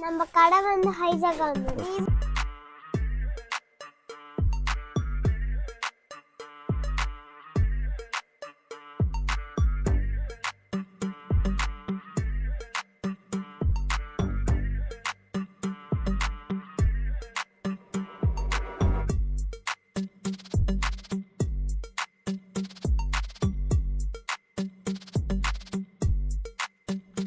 நம்ம கடை வந்து ஹைஜாக் ஆகுது.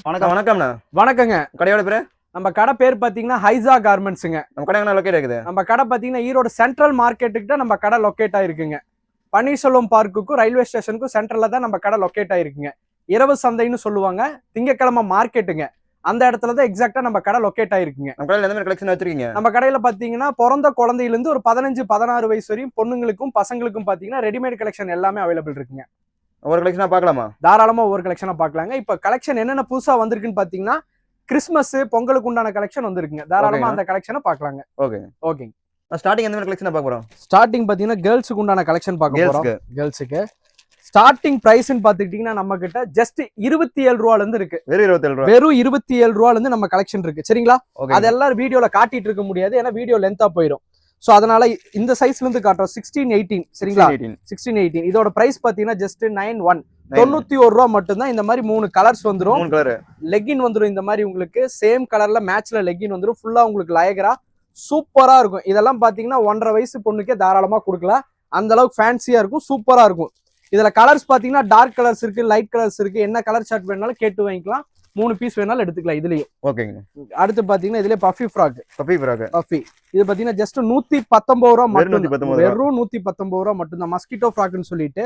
வணக்கம் வணக்கம்ண்ணா. வணக்கங்க. கடையோட பேரு? நம்ம கடை பேர் பாத்தீங்கன்னா ஹைஜா கார்மெண்ட்ஸுங்க. நம்ம கடை எங்க லொகேட் இருக்குது? நம்ம கடை பாத்தீங்கன்னா ஈரோடு சென்ட்ரல் மார்க்கெட்டுக்கிட்ட நம்ம கடை லொக்கேட் ஆயிருக்குங்க. பன்னீர்செல்வம் பார்க்குக்கும் ரயில்வே ஸ்டேஷனுக்கும் சென்ட்ரல்ல தான் நம்ம கடை லொக்கேட் ஆயிருக்குங்க. இரவு சந்தைன்னு சொல்லுவாங்க, திங்கக்கிழமை மார்க்கெட்டுங்க. அந்த இடத்துல தான் எக்ஸாக்டா நம்ம கடை லொக்கேட் ஆயிருக்குங்க. நம்ம கடையில எந்த மாதிரி கலெக்ஷன் வச்சிருக்கீங்க? நம்ம கடையில பாத்தீங்கன்னா பிறந்த குழந்தையிலிருந்து ஒரு 15-16 வயசு வரையும் பொண்ணுங்களுக்கும் பசங்களுக்கும் பாத்தீங்கன்னா ரெடிமேட் கலெக்ஷன் எல்லாமே அவைலபிள் இருக்குங்க. ஒரு கலெக்ஷனா பார்க்கலாமா? தாராளமா ஒவ்வொரு கலெக்ஷனா பார்க்கலாங்க. இப்ப கலெக்ஷன் என்னென்ன புதுசா வந்திருக்குன்னு பாத்தீங்கன்னா கிறிஸ்மஸ் பொங்கலுக்கு உண்டான கலெக்ஷன் வந்திருக்குங்க. தாராளமா அந்த கலெக்ஷனை பார்க்கலாங்க. Okay okay. ஸ்டார்டிங் எந்த மாதிரி கலெக்ஷனா பார்க்க போறோம்? ஸ்டார்டிங் பாத்தீங்கன்னா கேர்ள்ஸுக்கு உண்டான கலெக்ஷன் பார்க்க போறோம். கேர்ள்ஸுக்கு ஸ்டார்டிங் பிரைஸ்ன்னு பாத்துக்கிட்டீங்கன்னா நம்ம கிட்ட ஜஸ்ட் 27 ரூபாயில இருந்து இருக்கு. வெறும் 27 ரூபாயில இருந்து நம்ம கலெக்ஷன் இருக்கு. சரிங்களா? அதெல்லாம் வீடியோல காட்டிட்டு இருக்க முடியாது, ஏன்னா வீடியோ லென்த்தா போயிடும். சோ அதனால இந்த சைஸ்ல இருந்து காட்டுறோம். 16-18 சரிங்களா? 16-18 இதோட பிரைஸ் பாத்தீங்கன்னா ஜஸ்ட் 91 91 ரூபா மட்டும் தான். இந்த மாதிரி 3 கலர்ஸ் வந்துரும். லெகின் வந்துரும். இந்த மாதிரி உங்களுக்கு சேம் கலர்ல மேட்ச்ல லெகின் வந்துரும். ஃபுல்லா உங்களுக்கு லயகரா சூப்பரா இருக்கும். இதெல்லாம் பாத்தீங்கன்னா 1.5 வயசு பொண்ணுக்கே தாராளமா கொடுக்கலாம். அந்த அளவுக்கு ஃபேன்சியா இருக்கும், சூப்பரா இருக்கும். இதுல கலர்ஸ் பாத்தீங்கன்னா டார்க் கலர்ஸ் இருக்கு, லைட் கலர்ஸ் இருக்கு. என்ன கலர் ஷர்ட் வேணாலும் கேட்டு வாங்கிக்கலாம். 3 பீஸ் வேணாலும் எடுத்துக்கலாம் இதுலயும். ஓகேங்க. அடுத்து பாத்தீங்கன்னா இதுல பஃபி ஃப்ராக். பஃபி இது பாத்தீங்கன்னா ஜஸ்ட் 119 ரூபா மட்டும். வெறும் 119 ரூபா மட்டும் தான். மஸ்கிட்டோ ஃப்ராக்னு சொல்லிட்டு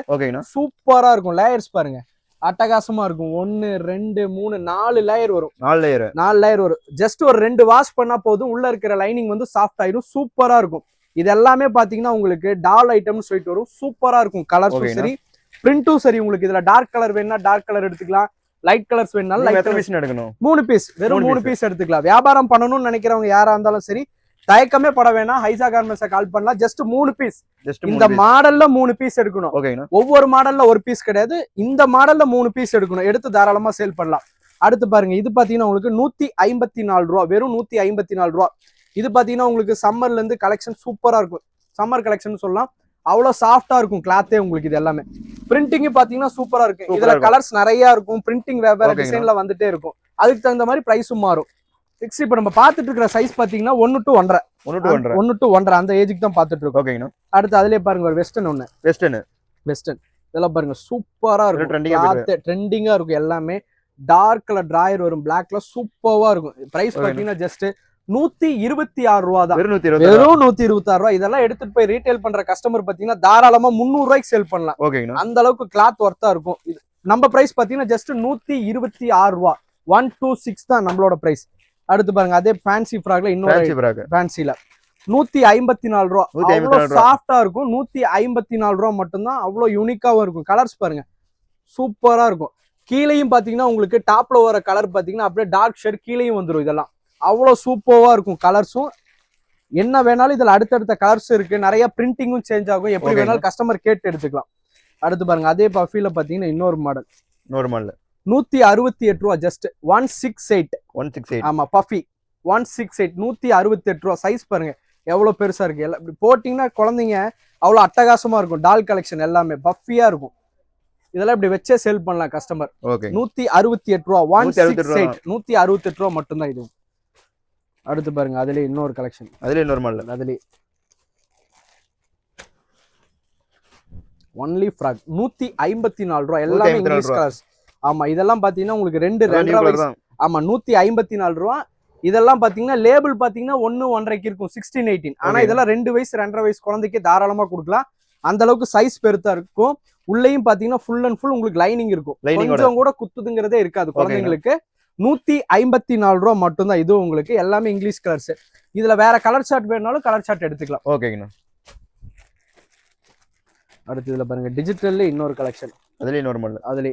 சூப்பரா இருக்கும். லேயர்ஸ் பாருங்க, அட்டகாசமா இருக்கும். 1 2 3 4 லேயர் வரும். 4 லேயர் வரும். ஜஸ்ட் ஒரு 2 வாஷ் பண்ணா போதும். உள்ள இருக்கிற லைனிங் வந்து சாஃப்ட் ஆயிடும். சூப்பரா இருக்கும். இது எல்லாமே பாத்தீங்கன்னா உங்களுக்கு டால் ஐட்டம்னு சொல்லிட்டு வரும். சூப்பரா இருக்கும். கலர்ஸும் சரி, பிரிண்டும் சரி. உங்களுக்கு இதுல டார்க் கலர் வேணும்னா டார்க் கலர் எடுத்துக்கலாம். லைட் கலர்ஸ் வேணும்னாலும் லைட் கலர் எடுக்கணும். 3 பீஸ், வெறும் 3 பீஸ் எடுத்துக்கலாம். வியாபாரம் பண்ணணும்னு நினைக்கிறவங்க யாரா இருந்தாலும் சரி, தயக்கமே பட வேணாம். ஹைஜா கார்மெண்ட்ஸை கால் பண்ணலாம். Just 3 piece. இந்த மாடல்ல 3 பீஸ் எடுக்கணும். ஒவ்வொரு மாடல்ல ஒரு பீஸ் கிடையாது. இந்த மாடல்ல 3 பீஸ் எடுக்கணும். எடுத்து தாராளமா சேல் பண்ணலாம். அடுத்து பாருங்க, இது பாத்தீங்கன்னா உங்களுக்கு 154 ரூபா. வெறும் 154 ரூபா. இது பாத்தீங்கன்னா உங்களுக்கு சம்மர்ல இருந்து கலெக்ஷன் சூப்பரா இருக்கும். சம்மர் கலெக்ஷன் சொல்லலாம். அவ்வளவு சாஃப்டா இருக்கும் கிளாத்தே உங்களுக்கு. இது எல்லாமே பிரிண்டிங் பாத்தீங்கன்னா சூப்பரா இருக்கு. இதுல கலர்ஸ் நிறைய இருக்கும். பிரிண்டிங் வேற டிசைன்ல வந்துட்டே இருக்கும். அதுக்கு தகுந்த மாதிரி பிரைஸும் மாறும். இப்ப நம்ம பாத்துட்டு இருக்கிற சைஸ் பாத்தீங்கன்னா 1 to 1.5 அந்த ஏஜுக்கு தான் பாத்துட்டு இருக்கோம். அடுத்து அதுலயே பாருங்க ஒரு வெஸ்டர்ன் இதெல்லாம் பாருங்க சூப்பரா இருக்கும். ட்ரெண்டிங்கா இருக்கும். எல்லாமே டார்க் கலர் டிராயர் வரும். பிளாக்ல சூப்பரா இருக்கும். பிரைஸ் பாத்தீங்கன்னா ஜஸ்ட் 126 ரூபா தான். வெறும் 126 ரூபா. இதெல்லாம் எடுத்துட்டு போய் ரீட்டைல் பண்ற கஸ்டமர் பாத்தீங்கன்னா தாராளமா 300 ரூபாய்க்கு சேல் பண்ணலாம். அந்த அளவுக்கு கிளாத் ஒர்த்தா இருக்கும். நம்ம பிரைஸ் பாத்தீங்கன்னா ஜஸ்ட் 126 ரூபா. 126 தான் நம்மளோட பிரைஸ். அடுத்து பாருங்க, அதே ஃபேன்சி ஃப்ராக்ல இன்னொரு ஃபேன்சில 154 ரூபா. அவ்வளவு சாஃப்டா இருக்கும். 154 ரூபா மட்டும்தான். அவ்வளவு யூனிக்காவும் இருக்கும். கலர்ஸ் பாருங்க சூப்பரா இருக்கும். கீழேயும் பாத்தீங்கன்னா உங்களுக்கு டாப்ல வர கலர் பாத்தீங்கன்னா அப்படியே டார்க் ஷேட் கீழேயும் வந்துடும். இதெல்லாம் அவ்வளவு சூப்பரா இருக்கும். கலர்ஸும் என்ன வேணாலும் இதுல அடுத்தடுத்த கலர்ஸ் இருக்கு. நிறைய பிரிண்டிங்கும் சேஞ்ச் ஆகும். எப்படி வேணாலும் கஸ்டமர் கேட்டு எடுத்துக்கலாம். அடுத்து பாருங்க, அதே பஃபில பாத்தீங்கன்னா இன்னொரு மாடல் 168 ரூபா. ஜஸ்ட் 168. ஆமா, பஃபி 168 168 ரூபா. சைஸ் பாருங்க எவ்வளவு பெருசா இருக்கு. எல்லாம் இப்படி போட்டீங்கன்னா குழந்தைங்க அவ்வளவு அட்டகாசமா இருக்கும். டால் கலெக்ஷன் எல்லாமே பஃபியா இருக்கும். இதெல்லாம் இப்படி வச்சே சேல் பண்ணலாம் கஸ்டமர். 168 ரூபா. 168 ரூபா மட்டும்தான் இது. அடுத்து பாருங்க, அதுல இன்னொரு கலெக்ஷன். அதுல இன்னொரு மாடல். அதுல ஒன்லி ஃப்ராக் 154 ரூபா. எல்லாமே இங்கிலீஷ் கலர்ஸ். ஆமா, இதெல்லாம் பாத்தீங்கன்னா உங்களுக்கு 2.5 வயசு. ஆமா, 154 ரூபா. இதெல்லாம் பாத்தீங்கன்னா லேபிள் பாத்தீங்கன்னா 1-1.5 இருக்கும். 16-18. ஆனா இதெல்லாம் 2 வயசு 2.5 வயசு குழந்தைக்கு தாராளமா கொடுக்கலாம். அந்த அளவுக்கு சைஸ் பெருத்தா இருக்கும். உள்ளேயும் பாத்தீங்கன்னா ஃபுல் அண்ட் ஃபுல் உங்களுக்கு லைனிங் இருக்கும். கொஞ்சம் கூட குத்துதுங்கிறதே இருக்காது குழந்தைங்களுக்கு. 154 ரூபா மட்டும் தான். இது உங்களுக்கு எல்லாமே இங்கிலீஷ் கலர்ஸ். இதுல வேற கலர் சார்ட் வேணாலும் கலர் சார்ட் எடுத்துக்கலாம். ஓகேங்கண்ணா. அடுத்து இதுல பாருங்க, டிஜிட்டல்ல இன்னொரு கலெக்ஷன். அதுல இன்னொரு மாடல். அதுல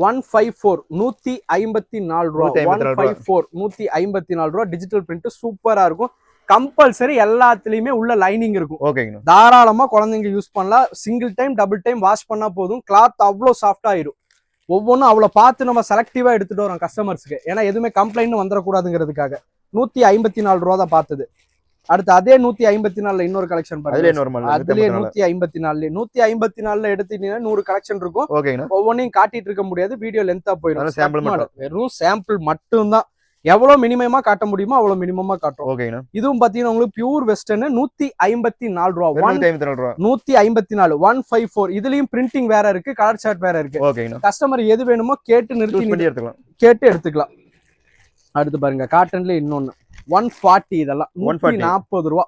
154 154 ரூபா. 154 154 ரூபா. டிஜிட்டல் பிரிண்ட் சூப்பரா இருக்கும். கம்பல்சரி எல்லாத்துலயுமே உள்ள லைனிங் இருக்கும். ஓகேங்க. தாராளமா குழந்தைங்க யூஸ் பண்ணலாம். Single time double time wash பண்ணா போதும். கிளாத் அவ்வளவு சாஃப்டா ஆயிடும். ஒவ்வொன்றும் அவ்வளோ பார்த்து நம்ம செலக்டிவா எடுத்துட்டு வரோம் கஸ்டமர்ஸ்க்கு. ஏன்னா எதுவுமே கம்ப்ளைண்ட் வந்துடக்கூடாதுங்கிறதுக்காக. 154 ரூபா தான் பார்த்தது. அடுத்து அதே 154 இன்னொரு கலெக்ஷன் பாருங்க. அதுலயே 154 154 எடுத்தீங்கன்னா 100 கலெக்ஷன் இருக்கும். ஒவ்வொன்றையும் காட்டிட்டு இருக்க முடியாது, வீடியோ லென்த்தா போயிடும். வெறும் சாம்பிள் மட்டும் தான். எவ்வளவு மினிமமா காட்ட முடியுமோ அவ்வளவு மினிமமா காட்டும். இதுவும் பாத்தீங்கன்னா உங்களுக்கு பியூர் வெஸ்டர்ன் 154 ரூபா. 154 154. இதுலயும் பிரிண்டிங் வேற இருக்கு, கலர் சார்ட் வேற இருக்கு. கஸ்டமர் எது வேணுமோ கேட்டு நிறுத்தி கேட்டு எடுத்துக்கலாம். அடுத்து பாருங்க காட்டன்ல இன்னொன்னு 140. இதெல்லாம் 140 ரூபா.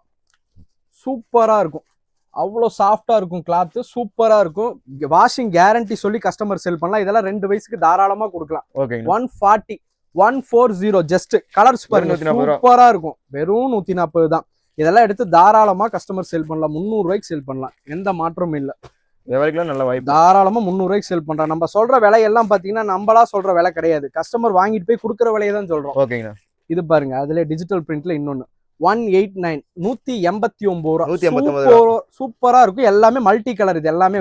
சூப்பரா இருக்கும், அவ்வளோ சாஃப்டா இருக்கும், கிளாத் சூப்பரா இருக்கும். வாஷிங் கேரண்டி சொல்லி கஸ்டமர் செல் பண்ணலாம். இதெல்லாம் 2 வயசுக்கு தாராளமா கொடுக்கலாம். 140 140 ஜஸ்ட். கலர்ஸ் பாருங்க சூப்பரா இருக்கும். வெறும் 140 தான். இதெல்லாம் எடுத்து தாராளமா கஸ்டமர் செல் பண்ணலாம். 300 ரூபாய்க்கு செல் பண்ணலாம், எந்த மாற்றமும் இல்ல. நல்ல வாய்ப்பு. தாராளமா 300 ரூபாய்க்கு செல் பண்றோம். நம்ம சொல்ற விலை எல்லாம் பாத்தீங்கன்னா நம்மளா சொல்ற விலை கிடையாது, கஸ்டமர் வாங்கிட்டு போய் கொடுக்குற விலையை தான் சொல்றோம். இது பாருங்க அதுல டிஜிட்டல் பிரிண்ட்ல இன்னொன்னு 189 189 ரூபா. சூப்பரா இருக்கும். எல்லாமே மல்டி கலர். இது எல்லாமே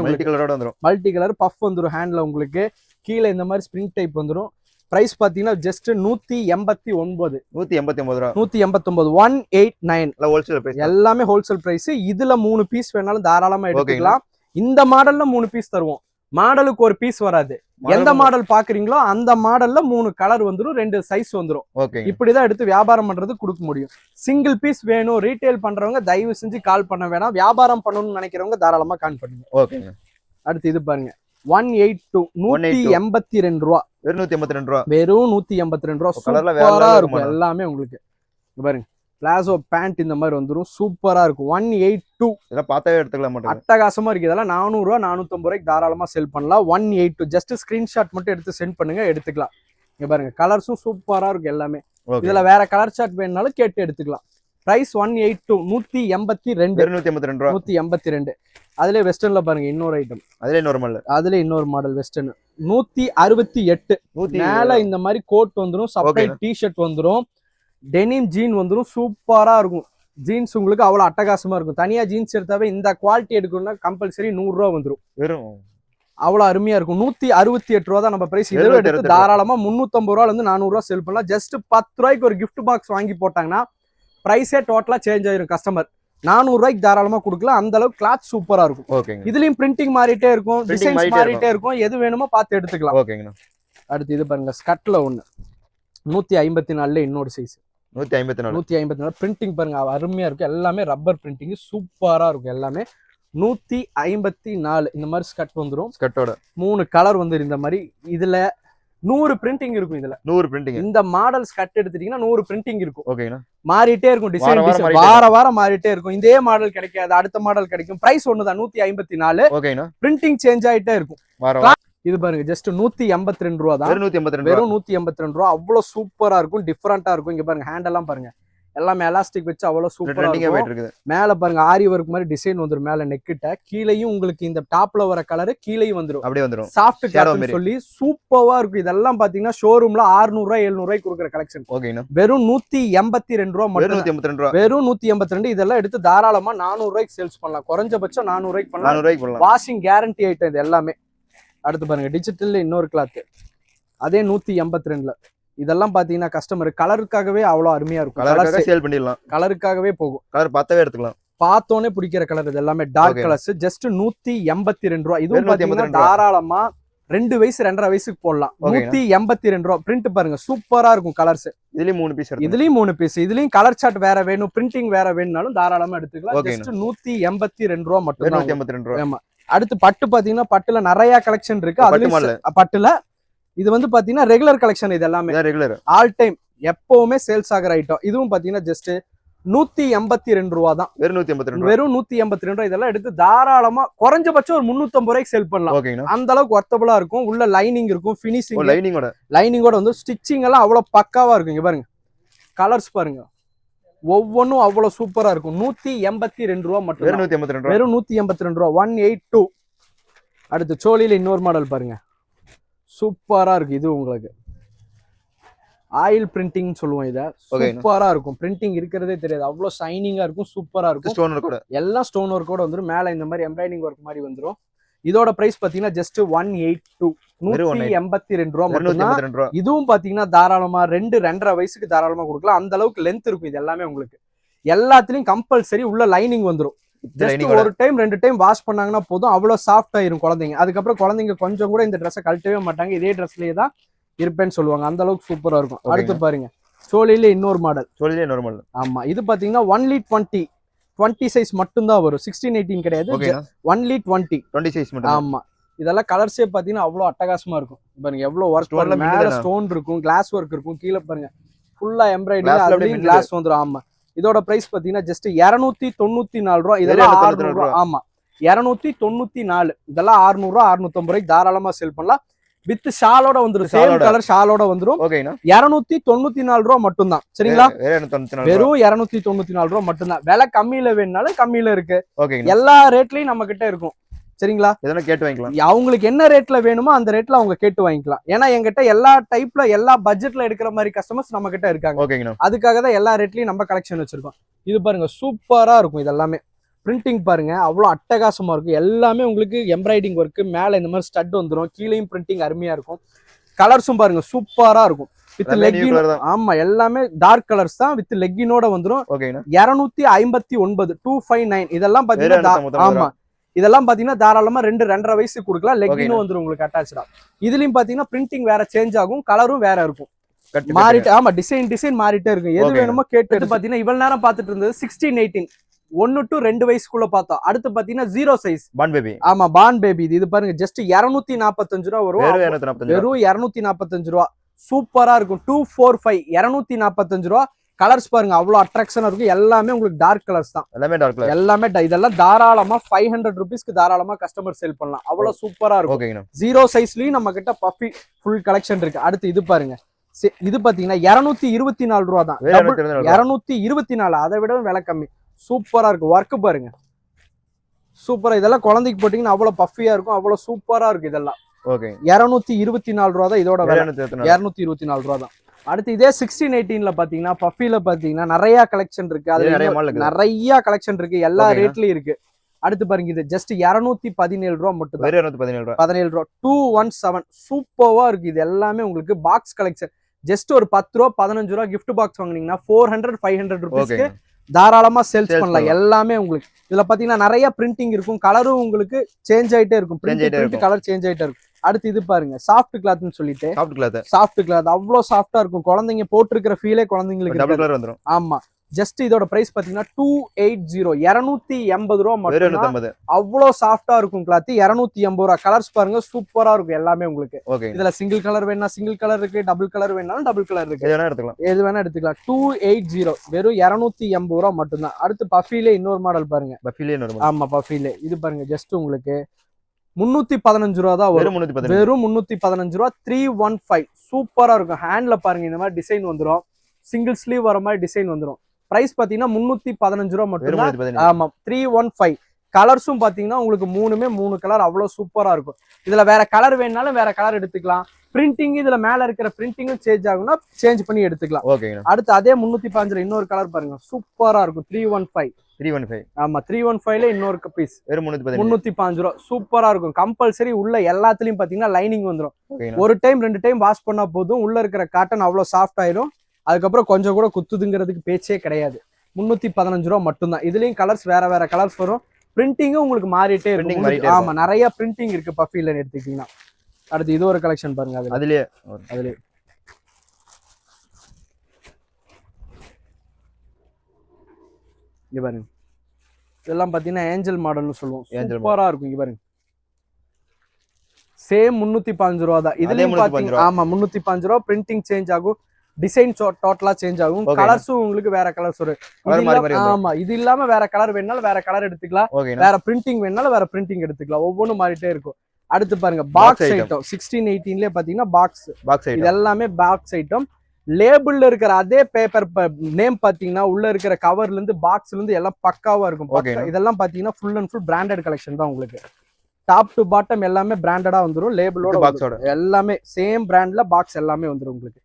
மல்டி கலர் பஃப் வந்துடும் ஹேண்ட்ல. உங்களுக்கு கீழே இந்த மாதிரி ஸ்ப்ரிங் டைப் வந்துடும். பிரைஸ் பாத்தீங்கன்னா ஜஸ்ட் 189 ரூபா. 189 189 எல்லாமே ஹோல்சேல் பிரைஸ். இதுல 3 பீஸ் வேணாலும் தாராளமா எடுத்துக்கலாம். இந்த மாடல்ல 3 பீஸ் தருவோம். மாடலுக்கு ஒரு பீஸ் வராது. எந்த மாடல் பாக்குறீங்களோ அந்த மாடல்ல 3 கலர் வந்துடும், 2 சைஸ் வந்துடும். இப்படிதான் எடுத்து வியாபாரம் பண்றது கொடுக்க முடியும். சிங்கிள் பீஸ் வேணும் ரீட்டைல் பண்றவங்க தயவு செஞ்சு கால் பண்ண வேணாம். வியாபாரம் பண்ணணும்னு நினைக்கிறவங்க தாராளமா கால் பண்ணுங்க. அடுத்து இது பாருங்க 182 182 ரூபா. வெறும் 182 ரூபா. வெறும் 182 ரூபா. சூப்பரா இருக்கும் எல்லாமே. உங்களுக்கு பாருங்க பிளாசோ பேண்ட் இந்த மாதிரி வந்துடும், சூப்பரா இருக்கும். 182 இதெல்லாம் பார்த்தாவே எடுத்துக்கலாம். அட்டகாசமா இருக்கு. இதெல்லாம் 400 ரூபா 450 ரூபாய்க்கு தாராளமா செல் பண்ணலாம். 182 ஜஸ்ட் ஸ்கிரீன்ஷாட் மட்டும் எடுத்து சென்ட் பண்ணுங்க, எடுத்துக்கலாம். இங்க பாருங்க கலர்ஸும் சூப்பரா இருக்கும் எல்லாமே. இதுல வேற கலர் சார்ட் வேணும்னாலும் கேட்டு எடுத்துக்கலாம். பிரைஸ் 182 182 182. அதுல வெஸ்டர்ன்ல பாருங்க இன்னொரு ஐட்டம். அதுல இன்னொரு மாடல் வெஸ்டர்ன் 168. மேல இந்த மாதிரி கோட் வந்துடும், செப்பரேட் டி-ஷர்ட் வந்துடும், டெனிம் ஜீன் வந்துடும். சூப்பரா இருக்கும். ஜீன்ஸ் உங்களுக்கு அவ்வளவு அட்டகாசமா இருக்கும். தனியா ஜீன்ஸ் எடுத்தாவே இந்த குவாலிட்டி எடுக்கணும்னா கம்பல்சரி 100 ரூபா வந்துடும். அவ்வளவு அருமையா இருக்கும். 168 ரூபா தான் நம்ம பிரைஸ். இதை எடுத்து தாராளமா 350 ரூபால இருந்து 400 ரூபா செல் பண்ணலாம். ஜஸ்ட் 10 ரூபாய்க்கு ஒரு கிஃப்ட் பாக்ஸ் வாங்கி போட்டாங்கன்னா பிரைஸே டோட்டலா சேஞ்ச் ஆயிரும். கஸ்டமர் 400 ரூபாய்க்கு தாராளமா கொடுக்கலாம். அந்த அளவுக்கு கிளாத் சூப்பரா இருக்கும். இதுலயும் பிரிண்டிங் மாறிட்டே இருக்கும், டிசைன்ஸ் மாறிட்டே இருக்கும். எது வேணுமோ பார்த்து எடுத்துக்கலாம். அடுத்து இது பாருங்க ஸ்கட்ல ஒண்ணு 154 இன்னொரு சைஸ் 154 பிரிண்டிங் பாருங்க அருமையா இருக்கும். எல்லாமே ரப்பர் பிரிண்டிங் சூப்பரா இருக்கும். எல்லாமே 154 இந்த மாதிரி ஸ்கட் வந்துடும். ஸ்கட்டோட 3 கலர் வந்து இந்த மாதிரி. இதுல 100 பிரிண்டிங் இருக்கும். இதுல 100 பிரிண்டிங். இந்த மாடல் ஸ்கட் எடுத்துட்டீங்கன்னா 100 பிரிண்டிங் இருக்கும். மாறிட்டே இருக்கும். டிசைன் வாரம் மாறிட்டே இருக்கும். இதே மாடல் கிடைக்காது, அடுத்த மாடல் கிடைக்கும். பிரைஸ் ஒண்ணுதான் 154. பிரிண்டிங் சேஞ்ச் ஆயிட்டே இருக்கும். இது பாருங்க ஜஸ்ட் 182 ரூபா தான். வெறும் 182 ரூபா. அவ்வளவு சூப்பரா இருக்கும், டிஃபரெண்டா இருக்கும். இங்க பாருங்க ஹேண்ட் எல்லாம் பாருங்க, எல்லாமே எலாஸ்டிக் வச்சு அவ்வளவு சூப்பரா இருக்கும். மேல பாருங்க ஆரி ஒர்க் மாதிரி டிசைன் வந்துரும். மேல நெக்கிட்ட கீழேயும் உங்களுக்கு இந்த டாப்ல வர கலர் கீழேயும் வந்துரும். அப்படியே வந்துரும். சாஃப்ட் கிளாத் சொல்லி சூப்பரா இருக்கும். இதெல்லாம் பாத்தீங்கன்னா ஷோரூம்ல 600 ரூபாய் 700 ரூபாய்க்கு கொடுக்குற கலெக்ஷன். வெறும் 182 ரூபா மட்டும். வெறும் 182. இதெல்லாம் எடுத்து தாராளமா 400 ரூபாய்க்கு சேல்ஸ் பண்ணலாம். குறைஞ்சபட்சம் 400 ரூபாய்க்கு பண்ணலாம். வாஷிங் கேரண்டி ஐட்டம் இது எல்லாமே. அடுத்து பாருங்க டிஜிட்டல்ல இன்னொரு கிளாத் அதே 182. இதெல்லாம் பாத்தீங்கன்னா கஸ்டமர் கலருக்காகவே அவ்வளவு அருமையா இருக்கும். கலருக்காக சேல் பண்ணிடலாம். கலருக்காகவே போகும். கலர் பார்த்தாவே எடுத்துக்கலாம். பார்த்தோன்னே பிடிக்கிற கலர். இது எல்லாமே டார்க் கலர்ஸ். ஜஸ்ட் 182 ரூபா. இதுவும் பாத்தீங்கன்னா தாராளமா 2 வயசு 2.5 வயசுக்கு போடலாம். 182 ரூபா. பிரிண்ட் பாருங்க சூப்பரா இருக்கும். கலர்ஸ் இதுலயும் 3 பீஸ். இதுலயும் 3 பீஸ். இதுலயும் கலர் சார்ட் வேற வேணும், பிரிண்டிங் வேற வேணும்னாலும் தாராளமா எடுத்துக்கலாம். ஜஸ்ட் 182 ரூபா மட்டும். 182 ரூபா. ஆமா. அடுத்து பட்டு பாத்தீங்கன்னா பட்டுல நிறைய கலெக்ஷன் இருக்கு. பட்டுல இது வந்து பாத்தீங்கன்னா ரெகுலர் கலெக்ஷன். இது எல்லாமே ரெகுலர் ஆல் டைம் எப்பவுமே சேல்ஸ் ஆகிற ஐட்டம். இதுவும் பாத்தீங்கன்னா ஜஸ்ட் 182 ரூபா தான். வெறும் 182 ரூபா. இதெல்லாம் எடுத்து தாராளமா குறைஞ்சபட்சம் ஒரு 350 ரூபாய்க்கு செல் பண்ணலாம். அந்த அளவுக்கு ஒர்த்தபிளா இருக்கும். உள்ள லைனிங் இருக்கும், பினிஷிங் லைனிங்கோட வந்து ஸ்டிச்சிங் எல்லாம் அவ்வளவு பக்காவா இருக்கும். இங்க பாருங்க கலர்ஸ் பாருங்க, ஒவ்வொன்றும் அவ்வளவு சூப்பரா இருக்கும். 182 ரூபா மட்டும். வெறும் 182 ரூபா. 182. அடுத்து சோழியில இன்னொரு மாடல் பாருங்க, சூப்பரா இருக்கு. இது உங்களுக்கு ஆயில் பிரிண்டிங் சொல்லுவோம். இத சூப்பரா இருக்கும். பிரிண்டிங் இருக்கிறதே தெரியாது, அவ்வளவு ஷைனிங்கா இருக்கும், சூப்பரா இருக்கும். ஸ்டோன் ஒர்க் கூட எல்லாம் ஸ்டோன் ஒர்க் கூட வந்துரும். மேல இந்த மாதிரி எம்ப்ராய்டிங் ஒர்க் மாதிரி வந்துரும். இதோட பிரைஸ் பாத்தீங்கன்னா ஜஸ்ட் 182 182 ரூபா மட்டும்தான். இதுவும் பாத்தீங்கன்னா தாராளமா 2.5 வயசுக்கு தாராளமா கொடுக்கலாம். அந்த அளவுக்கு லென்த் இருக்கும். இது எல்லாமே உங்களுக்கு எல்லாத்துலயும் கம்பல்சரி உள்ள லைனிங் வந்துடும். ஜஸ்ட் ஒரு டைம் 2 டைம் வாஷ் பண்ணாங்கன்னா போதும், அவ்வளவு சாஃப்ட் ஆயிரும் குழந்தைங்க. அதுக்கப்புறம் குழந்தைங்க கொஞ்சம் கூட இந்த ட்ரெஸ்ஸை கழட்டவே மாட்டாங்க, இதே ட்ரெஸ்லயே தான் இருப்பேன்னு சொல்லுவாங்க. அந்த அளவுக்கு சூப்பரா இருக்கும். அடுத்து பாருங்க சோலியில இன்னொரு மாடல். ஆமா, இது பாத்தீங்கன்னா 1L20 சைஸ் மட்டும் தான் வரும். 16-18 கிடையாது, 1L20 சைஸ் மட்டும். ஆமா, இதெல்லாம் கலர்ஸே பாத்தீங்கன்னா அவ்வளவு அட்டகாசமா இருக்கும். பாருங்க எவ்வளவு ஒர்க், மேல ஸ்டோன் இருக்கும், கிளாஸ் ஒர்க் இருக்கும், கீழே பாருங்க ஃபுல்லா எம்ப்ராய்டரி, அதுலயும் கிளாஸ் வந்துரும். ஆமா, இதோட பிரைஸ் பாத்தீங்கன்னா ஜஸ்ட் 294 ரூபா. இதெல்லாம் 600 ரூபா. ஆமா, 294. இதெல்லாம் 600 ரூபா 650 ரூபாய்க்கு தாராளமா சேல் பண்ணலாம். வித் ஷாலோட வந்துரும், சேம் கலர் ஷாலோட வந்துரும். 294 ரூபா மட்டும் தான். சரிங்களா, வெறும் 294 ரூபா மட்டும் தான். விலை கம்மியில வேணும்னாலும் கம்மியில இருக்கு, எல்லா ரேட்லயும் நம்ம கிட்ட இருக்கும். சரிங்களா, இதெல்லாம் கேட்டு வாங்கிக்கலாம். அவங்களுக்கு என்ன ரேட்ல வேணுமோ அந்த ரேட்ல அவங்க கேட்டு வாங்கிக்கலாம். ஏன்னா எங்கிட்ட எல்லா டைப்ல எல்லா பட்ஜெட்ல எடுக்கிற மாதிரி கஸ்டமர்ஸ் நம்ம கிட்ட இருக்காங்க. அதுக்காக தான் எல்லா ரேட்லயும் நம்ம கலெக்ஷன் வச்சிருக்கோம். இது பாருங்க சூப்பரா இருக்கும். இதெல்லாமே பிரிண்டிங் பாருங்க அவ்வளவு அட்டகாசமா இருக்கும். எல்லாமே உங்களுக்கு எம்ப்ராய்டிங் ஒர்க், மேல இந்த மாதிரி ஸ்டட் வந்துடும், கீழேயும் பிரிண்டிங் அருமையா இருக்கும். கலர்ஸும் பாருங்க சூப்பரா இருக்கும். With legging. ஆமா, எல்லாமே டார்க் கலர்ஸ் தான். வித் லெக்கினோட வந்துடும். 259 259. இதெல்லாம் பாத்தீங்கன்னா ஆமா, இதெல்லாம் பாத்தீங்கன்னா தாராளமா 2.5 வயசு கொடுக்கலாம். லெக்கினும் வந்துடும் உங்களுக்கு அட்டாச்சா. இதுலயும் பாத்தீங்கன்னா பிரிண்டிங் வேற சேஞ்ச் ஆகும், கலரும் வேற இருக்கும், மாறிட்டு. ஆமா, டிசைன் மாறிட்டே இருக்கும். எது வேணுமோ கேட்டு. பாத்தீங்கன்னா இவ்வளவு நேரம் பாத்துட்டு இருந்தது 16-18 1 to 2 வயசுக்குள்ள பார்த்தோம். அடுத்து பாத்தீங்கன்னா 0 சைஸ் பான் பேபி. ஆமா, பான் பேபி. இது பாருங்க ஜஸ்ட் 245 ரூபா வரும். வெறும் 245 ரூபா. சூப்பரா இருக்கும். 245 245 ரூபா. கலர்ஸ் பாருங்க அவ்வளவு அட்ராக்ஷனா இருக்கும். எல்லாமே உங்களுக்கு டார்க் கலர்ஸ் தான். எல்லாமே இதெல்லாம் தாராளமா 500 ருபீஸ்க்கு தாராளமா கஸ்டமர் சேல் பண்ணலாம். அவ்வளவு சூப்பரா இருக்கும். 0 சைஸ்லயும் நம்ம கிட்ட பஃபி ஃபுல் கலெக்ஷன் இருக்கு. அடுத்து இது பாருங்க, இது பாத்தீங்கன்னா 224 ரூபா தான். 224, அதை விட விலை கம்மி. சூப்பரா இருக்கு. ஒர்க் பாருங்க சூப்பரா. இதெல்லாம் குழந்தைக்கு போட்டீங்கன்னா அவ்வளவு பஃபியா இருக்கும், அவ்வளவு சூப்பரா இருக்கு. இதெல்லாம் 224 ரூபா தான் இதோட விலை. 224 ரூபா தான். அடுத்து இதே 16-18 பாத்தீங்கன்னா பஃபில பாத்தீங்கன்னா நிறைய கலெக்ஷன் இருக்கு. அது நிறைய கலெக்ஷன் இருக்கு, எல்லா ரேட்லயும் இருக்கு. அடுத்து பாருங்க, இது ஜஸ்ட் 217 ரூபா மட்டும் தான். 17 ரூபா 217. சூப்பரா இருக்கு. இது எல்லாமே உங்களுக்கு பாக்ஸ் கலெக்ஷன். ஜஸ்ட் ஒரு 10 ரூபா 15 ரூபா கிஃப்ட் பாக்ஸ் வாங்குனீங்கன்னா 400-500 ருபீஸ்க்கு தாராளமா சேல்ஸ் பண்ணலாம். எல்லாமே உங்களுக்கு இதுல பாத்தீங்கன்னா நிறைய பிரிண்டிங் இருக்கும், கலரும் உங்களுக்கு சேஞ்ச் ஆயிட்டே இருக்கும். பிரிண்ட் கலர் சேஞ்ச் ஆயிட்டே இருக்கும். அடுத்து இது பாருங்க சாஃப்ட் கிளாத்னு சொல்லிட்டு, சாஃப்ட் கிளாத் அவ்வளவு சாஃப்டா இருக்கும். குழந்தைங்க போட்டிருக்கிற ஃபீலே குழந்தைங்களுக்கு. ஆமா, ஜஸ்ட் இதோட பிரைஸ் பாத்தீங்கன்னா 280 280 ரூபா மட்டும். அவ்வளவு சாஃப்டா இருக்கும் கிளாத். 280 ரூபா. கலர்ஸ் பாருங்க சூப்பரா இருக்கும் எல்லாமே உங்களுக்கு. இதுல சிங்கிள் கலர் வேணா சிங்கிள் கலர் இருக்கு, டபுள் கலர் வேணாலும் டபுள் கலர் இருக்கு, எது வேணா எடுத்துக்கலாம். 280 வெறும் 280 ரூபா மட்டும் தான். அடுத்து பஃபிலே இன்னொரு மாடல் பாருங்க. ஆமா, பஃபிலே இது பாருங்க ஜஸ்ட் உங்களுக்கு 315 ரூபா தான் வரும். வெறும் 315 ரூபா. 315. சூப்பரா இருக்கும். ஹேண்ட்ல பாருங்க இந்த மாதிரி டிசைன் வந்துடும், சிங்கிள் ஸ்லீவ் வர மாதிரி டிசைன் வந்துடும். பிரைஸ் பாத்தீங்கன்னா 315 ரூபா மட்டும். ஆமா, 315. கலர்ஸும் பாத்தீங்கன்னா உங்களுக்கு 3 கலர் அவ்வளவு சூப்பரா இருக்கும். இதுல வேற கலர் வேணாலும் வேற கலர் எடுத்துக்கலாம். பிரிண்டிங் இதுல மேல இருக்கிற பிரிண்டிங்கும் சேஞ்ச் ஆகும்னா சேஞ்ச் பண்ணி எடுத்துக்கலாம். அடுத்து அதே 315 இன்னொரு கலர் பாருங்க சூப்பரா இருக்கும். 315. ஆமா, 315ல இன்னொரு பீஸ் 315 ரூபா. சூப்பரா இருக்கும். கம்பல்சரி உள்ள எல்லாத்துலயும் பாத்தீங்கன்னா லைனிங் வந்துடும். ஒரு டைம் 2 டைம் வாஷ் பண்ணா போதும், உள்ள இருக்கிற காட்டன் அவ்வளவு சாஃப்ட் ஆயிரும். அதுக்கப்புறம் கொஞ்சம் கூட குத்துதுங்கிறதுக்கு பேச்சே கிடையாது. 315 ரூபா மட்டும்தான். இதுலயும் கலர்ஸ் வேற கலர்ஸ் வரும். பிரிண்டிங்கும் உங்களுக்கு மாறிட்டே இருக்கும். ஆமா, நிறைய பிரிண்டிங் இருக்கு பஃபில எடுத்துக்கிட்டீங்கன்னா. அடுத்து இது ஒரு கலெக்ஷன் பாருங்க. அதுலயே இங்க பாருங்க, இதெல்லாம் பாத்தீங்கன்னா ஏஞ்சல் மாடல்னு சொல்லுவோம். சூப்பரா இருக்கும். இங்க பாருங்க சேம் 315 ரூபா தான். இதுலயும் பாத்தீங்கன்னா ஆமா 315 ரூபா. பிரிண்டிங் சேஞ்ச் ஆகும், டிசைன் டோட்டலா சேஞ்ச் ஆகும். கலர்ஸும் உங்களுக்கு வேற கலர்ஸ் வரும். ஆமா, இது இல்லாம வேற கலர் வேணாலும் வேற கலர் எடுத்துக்கலாம், வேற பிரிண்டிங் வேணாலும் வேற பிரிண்டிங் எடுத்துக்கலாம். ஒவ்வொன்றும் மாறிட்டே இருக்கும். அடுத்து பாருங்க பாக்ஸ் ஐட்டம். 16-18 பாத்தீங்கன்னா பாக்ஸ் இது எல்லாமே பாக்ஸ் ஐட்டம். லேபிள்ல இருக்கிற அதே பேப்பர் நேம் பாத்தீங்கன்னா உள்ள இருக்கிற கவர்ல இருந்து பாக்ஸ்ல இருந்து எல்லாம் பக்காவா இருக்கும். இதெல்லாம் பாத்தீங்கன்னா full and full branded collection தான் உங்களுக்கு. டாப் டு பாட்டம் எல்லாமே பிராண்டடா வந்துடும். லேபிளோட எல்லாமே சேம் பிராண்ட்ல பாக்ஸ் எல்லாமே வந்துடும் உங்களுக்கு.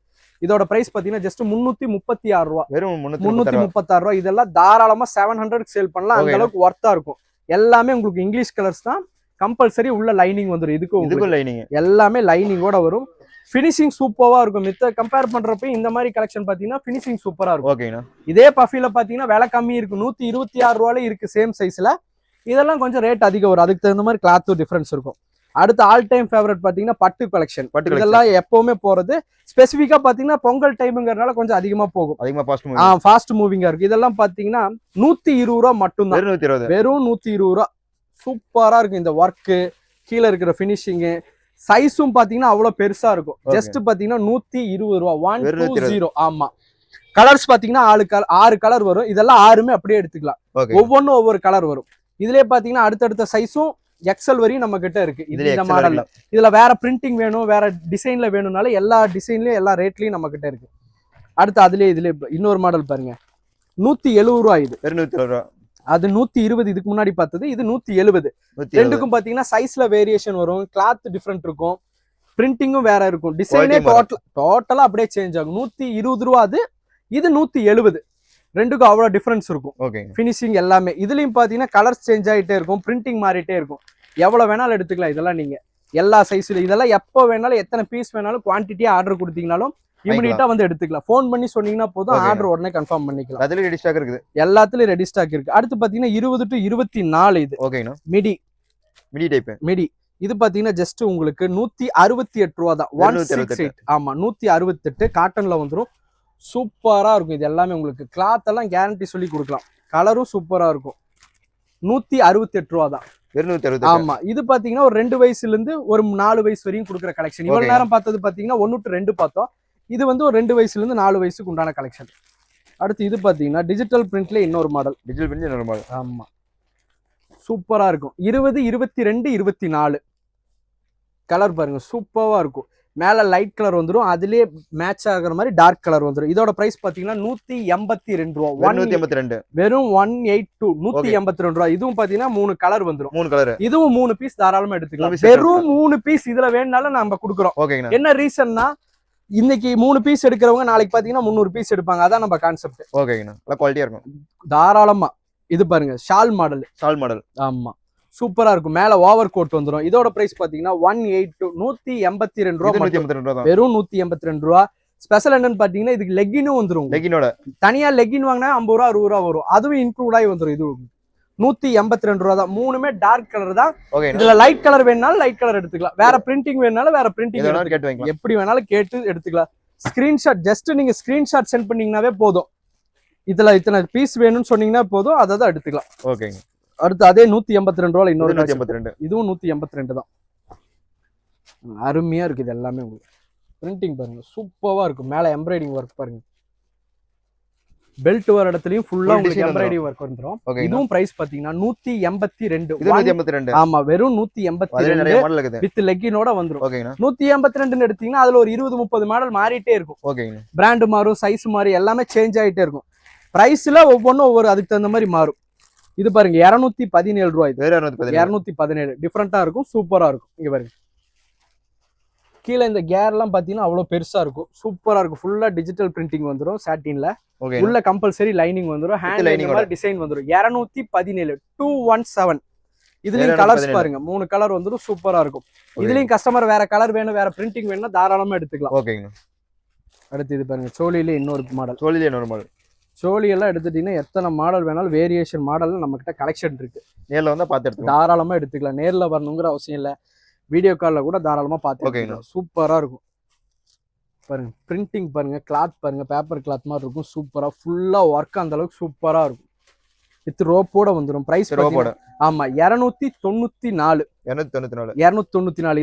இதோட பிரைஸ் பாத்தீங்கன்னா ஜஸ்ட் 336 ரூபா. 336 ரூபா. இதெல்லாம் தாராளமா 700 சேல் பண்ணலாம். அந்த அளவுக்கு ஒர்த்தா இருக்கும். எல்லாமே உங்களுக்கு இங்கிலீஷ் கலர்ஸ் தான். கம்பல்சரி உள்ள லைனிங் வந்துரும். இதுக்கும் லைனிங் எல்லாமே லைனிங்கோட வரும். ஃபினிஷிங் சூப்பரா இருக்கும். மித்த கம்பேர் பண்றப்ப இந்த மாதிரி கலெக்ஷன் பாத்தீங்கன்னா ஃபினிஷிங் சூப்பரா இருக்கும். ஓகேண்ணா. இதே பஃபில பாத்தீங்கன்னா விலை கம்மி இருக்கு, 126 ரூபாயில இருக்கு சேம் சைஸ்ல. இதெல்லாம் கொஞ்சம் ரேட் அதிகம் வரும், அதுக்கு தகுந்த மாதிரி கிளாத் டிஃபரன்ஸ் இருக்கும். அடுத்து ஆல் டைம் ஃபேவரட் பாத்தீங்கன்னா பட்டு கலெக்ஷன். இதெல்லாம் எப்பவுமே போறது. ஸ்பெசிஃபிக்கா பாத்தீங்கன்னா பொங்கல் டைம்ங்கறனால கொஞ்சம் அதிகமா போகும், ஃபாஸ்ட் மூவிங்கா இருக்கு. இதெல்லாம் பாத்தீங்கன்னா 120 ரூபா மட்டும் தான், வெறும் 120 ரூபா. சூப்பரா இருக்கும் இந்த ஒர்க்கு, கீழே இருக்கிற ஃபினிஷிங். சைஸும் பாத்தீங்கன்னா அவ்வளவு பெருசா இருக்கும். ஜஸ்ட் பாத்தீங்கன்னா 120 ரூபா, 120. ஆமா. கலர்ஸ் பாத்தீங்கன்னா 6 கலர் வரும். இதெல்லாம் 6மே அப்படியே எடுத்துக்கலாம், ஒவ்வொன்றும் ஒவ்வொரு கலர் வரும். இதுலயே பாத்தீங்கன்னா அடுத்தடுத்த சைஸும் எக்ஸல் வரையும் நம்ம கிட்ட இருக்கு. இந்த மாடல்ல இதுல வேற பிரிண்டிங் வேணும், வேற டிசைன்ல வேணும்னால எல்லா டிசைன்லயும் எல்லா ரேட்லயும் நம்ம கிட்ட இருக்கு. அடுத்து இதுல இன்னொரு மாடல் பாருங்க, 170 ரூபா. இது 270 ரூபா. அது 120 இதுக்கு முன்னாடி பார்த்தது, இது 170. ரெண்டுக்கும் பாத்தீங்கன்னா சைஸ்ல வேரியேஷன் வரும், கிளாத் டிஃபரெண்ட் இருக்கும், பிரிண்டிங்கும் வேற இருக்கும், டிசைனே டோட்டலா அப்படியே சேஞ்ச் ஆகும். 120 ரூபா அது, இது 170. ரெண்டுக்கும் அவ்வளவு டிஃபரன்ஸ் இருக்கும். ஃபினிஷிங் எல்லாமே இதுலயும் பாத்தீங்கன்னா கலர்ஸ் சேஞ்ச் ஆகிட்டே இருக்கும், பிரிண்டிங் மாறிட்டே இருக்கும். எவ்வளவு வேணாலும் எடுத்துக்கலாம். இதெல்லாம் நீங்க எல்லா சைஸ்ல, இதெல்லாம் எப்போ வேணாலும் எத்தனை பீஸ் வேணாலும் குவான்டிட்டியா ஆர்டர் கொடுத்தீங்கனாலும் இமிடியேட்டா வந்து எடுத்துக்கலாம். ஃபோன் பண்ணி சொன்னீங்கன்னா போதும், ஆர்டர் உடனே கன்ஃபார்ம் பண்ணிக்கலாம். அதுல ரெடி ஸ்டாக் இருக்குது, எல்லாத்துலயும் ரெடி ஸ்டாக் இருக்கு. அடுத்து பாத்தீங்கன்னா 20 to 24 இது. ஓகேண்ணா. Midi type. இது பாத்தீங்கன்னா ஜஸ்ட் உங்களுக்கு 168 ரூபா தான், 168. ஆமா, 168 காட்டன்ல வந்துடும். சூப்பரா இருக்கும். இது எல்லாமே உங்களுக்கு கிளாத் எல்லாம் கேரண்டி சொல்லி கொடுக்கலாம். கலரும் சூப்பரா இருக்கும். 168 ரூபா தான். ஆமா. இது பாத்தீங்கன்னா ஒரு 2 வயசுல இருந்து ஒரு 4 வயசு வரையும் கொடுக்குற கலெக்ஷன். இவ்வளவு நேரம் பார்த்தது பாத்தீங்கன்னா 1 to 2 பார்த்தோம். இது வந்து ஒரு 2 வயசுல இருந்து 4 வயசுக்கு உண்டான கலெக்ஷன். அடுத்து இது பாத்தீங்கன்னா டிஜிட்டல் பிரிண்ட்ல இன்னொரு மாடல். ஆமா, சூப்பரா இருக்கும். 20, 22, 24 கலர் பாருங்க, சூப்பரா இருக்கும். மேல லைட் கலர் வந்துடும், அதுலயே மேட்ச் ஆகுற மாதிரி டார்க் கலர் வந்துடும். இதோட பிரைஸ் பாத்தீங்கன்னா 182 ரூபா, வெறும் 182, 182 ரூபா. இதுவும் பாத்தீங்கன்னா 3 கலர் வந்துடும். இதுவும் 3 பீஸ் தாராளமா எடுத்துக்கலாம். வெறும் 3 பீஸ் இதுல வேணும்னாலும் நம்ம கொடுக்குறோம். என்ன ரீசன்னா, இன்னைக்கு 3 பீஸ் எடுக்கிறவங்க நாளைக்கு பாத்தீங்கன்னா 300 பீஸ் எடுப்பாங்க. அதான் நம்ம கான்செப்ட். குவாலிட்டியா இருக்கும் தாராளமா. இது பாருங்க, ஷால் மாடல். ஆமா, சூப்பரா இருக்கும். மேல ஓவர் கோட் வந்துடும். இதோட பிரைஸ் பாத்தீங்கன்னா 182, 182 ரூபா, வெறும் 182 ரூபா. ஸ்பெஷல் என்னன்னு பாத்தீங்கன்னா இதுக்கு லெக்கினும் வந்துடும். தனியா லெக்கின் வாங்கினா 50 ரூபா 60 ரூபா வரும், அதுவும் இன்க்ளூட் ஆகி வந்துடும். இது 182 ரூபா தான். 3மே டார்க் கலர் தான். இதுல லைட் கலர் வேணாலும் லைட் கலர் எடுத்துக்கலாம், வேற பிரிண்டிங் வேணாலும் வேற பிரிண்டிங், எப்படி வேணாலும் கேட்டு எடுத்துக்கலாம். ஸ்கிரீன்ஷாட் ஜஸ்ட் நீங்க ஸ்கிரீன்ஷாட் சென்ட் பண்ணீங்கன்னாவே போதும். இதுல இத்தனை பீஸ் வேணும்னு சொன்னீங்கன்னா போதும், அதை தான் எடுத்துக்கலாம். அடுத்து அதே 182 ரூபாய் இன்னொரு 182. இதுவும் 182 தான். அருமையா இருக்கு. இது எல்லாமே உங்களுக்கு பிரிண்டிங் பாருங்க, சூப்பரா இருக்கும். மேல எம்ப்ராய்டிங் ஒர்க் பாருங்க, பெல்ட் வர இடத்துலயும் ஃபுல்லா உங்களுக்கு எம்ப்ராய்டிங் ஒர்க் வந்துரும். இதுவும் பிரைஸ் பாத்தீங்கன்னா 182. ஆமா, வெறும் 182 வித் லெக்கினோட வந்துரும். 182 எடுத்தீங்கன்னா அதுல ஒரு 20-30 மாடல் மாறிட்டே இருக்கும். பிராண்ட் மாறும், சைஸ் மாறி, எல்லாமே சேஞ்ச் ஆயிட்டே இருக்கும். பிரைஸ்ல ஒவ்வொன்றும் ஒவ்வொரு அதுக்கு தகுந்த மாதிரி மாறும். இது பாருங்க 217 ரூபாய். 217 டிஃபரெண்டா இருக்கும், சூப்பரா இருக்கும். இங்க பாருங்க, கீழே இந்த கேர் எல்லாம் பாத்தீங்கன்னா அவ்வளவு பெருசா இருக்கும், சூப்பரா இருக்கும். ஃபுல்லா டிஜிட்டல் பிரிண்டிங் வந்துடும் சாட்டின்ல. உள்ள கம்பல்சரி லைனிங் வந்துடும், ஹேண்ட் லைனிங் மாதிரி டிசைன் வந்துடும். 217, 217. இதுலயும் கலர்ஸ் பாருங்க, 3 கலர் வந்துடும், சூப்பரா இருக்கும். இதுலயும் கஸ்டமர் வேற கலர் வேணும், வேற பிரிண்டிங் வேணும்னா தாராளமா எடுத்துக்கலாம். அடுத்து இது பாருங்க, சோழியில இன்னொரு மாடல். சோழி எல்லாம் எடுத்துட்டீங்கன்னா எத்தனை மாடல் வேணாலும் வேரியேஷன் மாடல் நம்ம கிட்ட கலெக்ஷன் இருக்கு. நேர்ல வந்தா பார்த்து தாராளமா எடுத்துக்கலாம். நேர்ல வரணுங்கிற அவசியம் இல்லை, வீடியோ கால்ல கூட தாராளமா பார்த்து. சூப்பரா இருக்கும் பாருங்க. பிரிண்டிங் பாருங்க, கிளாத் பாருங்க, பேப்பர் கிளாத் மாதிரி இருக்கும். சூப்பரா ஃபுல்லா ஒர்க் அந்த அளவுக்கு சூப்பரா இருக்கும். வித் ரோப்போட வந்துடும். பிரைஸ் ஆமா 294.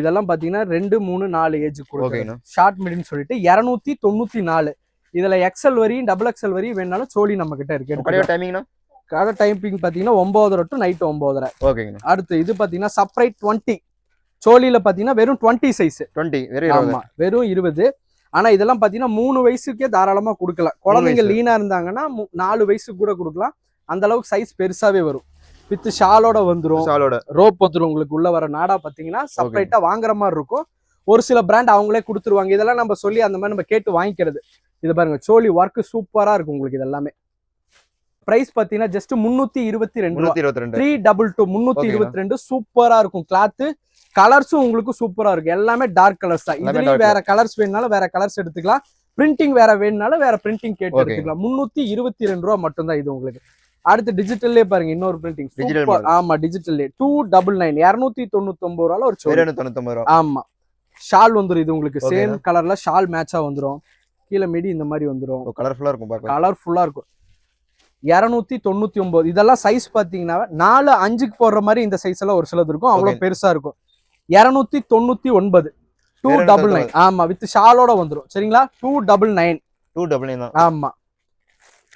இதெல்லாம் பாத்தீங்கன்னா 2, 3, 4 ஏஜ் கொடுக்கும். ஷார்ட் மிடின்னு சொல்லிட்டு 294. இதுல எக்ஸல் வரையும் டபுள் எக்ஸல் வரையும் வேணாலும் சோழி நம்ம கிட்ட இருக்கு. கடை டைமிங் பாத்தீங்கன்னா 9:30 to நைட் 9:30. அடுத்து இது பாத்தீங்கன்னா செப்பரேட் 20. சோழியில பாத்தீங்கன்னா வெறும் 20 சைஸ். ஆமா, வெறும் 20. ஆனா இதெல்லாம் பாத்தீங்கன்னா 3 வயசுக்கே தாராளமா கொடுக்கலாம். குழந்தைங்க லீனா இருந்தாங்கன்னா 4 வயசுக்கு கூட கொடுக்கலாம். அந்த அளவுக்கு சைஸ் பெருசாவே வரும். வித் ஷாலோட வந்துரும், ரோப் வந்துரும். உங்களுக்கு உள்ள வர நாடா பாத்தீங்கன்னா செப்பரேட்டா வாங்குற மாதிரி இருக்கும். ஒரு சில பிராண்ட் அவங்களே கொடுத்துருவாங்க. இதெல்லாம் நம்ம சொல்லி அந்த மாதிரி நம்ம கேட்டு வாங்கிக்கிறது. இது பாருங்க, சோழி ஒர்க் சூப்பரா இருக்கும் உங்களுக்கு. இது எல்லாமே பிரைஸ் பாத்தீங்கன்னா ஜஸ்ட் 322 322 சூப்பரா இருக்கும் கிளாத். கலர்ஸும் உங்களுக்கு சூப்பரா இருக்கும். எல்லாமே டார்க் கலர்ஸ் தான். இதுலயும் வேற கலர்ஸ் வேணும்னாலும் வேற கலர்ஸ் எடுத்துக்கலாம். பிரிண்டிங் வேற வேணும்னாலும் வேற பிரிண்டிங் கேட்டு எடுத்துக்கலாம். 322 ரூபா மட்டும் தான் இது உங்களுக்கு. அடுத்து டிஜிட்டல்லே பாருங்க இன்னொரு பிரிண்டிங் சூப்பர். ஆமா டிஜிட்டல்லே 299 299 ரூபால ஒரு சோலி. 299 ரூபா. ஆமா ஷால் வந்துரும். இது உங்களுக்கு சேம் கலர்ல ஷால் மேட்சா வந்துரும். கீழ மிடி இந்த மாதிரி வந்துரும். கலர்ஃபுல்லா இருக்கும். பாக்க கலர்ஃபுல்லா இருக்கும். 299. இதெல்லாம் சைஸ் பாத்தீங்கன்னா 4 5க்கு போடுற மாதிரி இந்த சைஸ் எல்லாம் ஒரு சிலது இருக்கும். அவ்வளவு பெருசா இருக்கும். 299 299. ஆமா வித் ஷாலோட வந்துரும். சரிங்களா 299 தான். ஆமா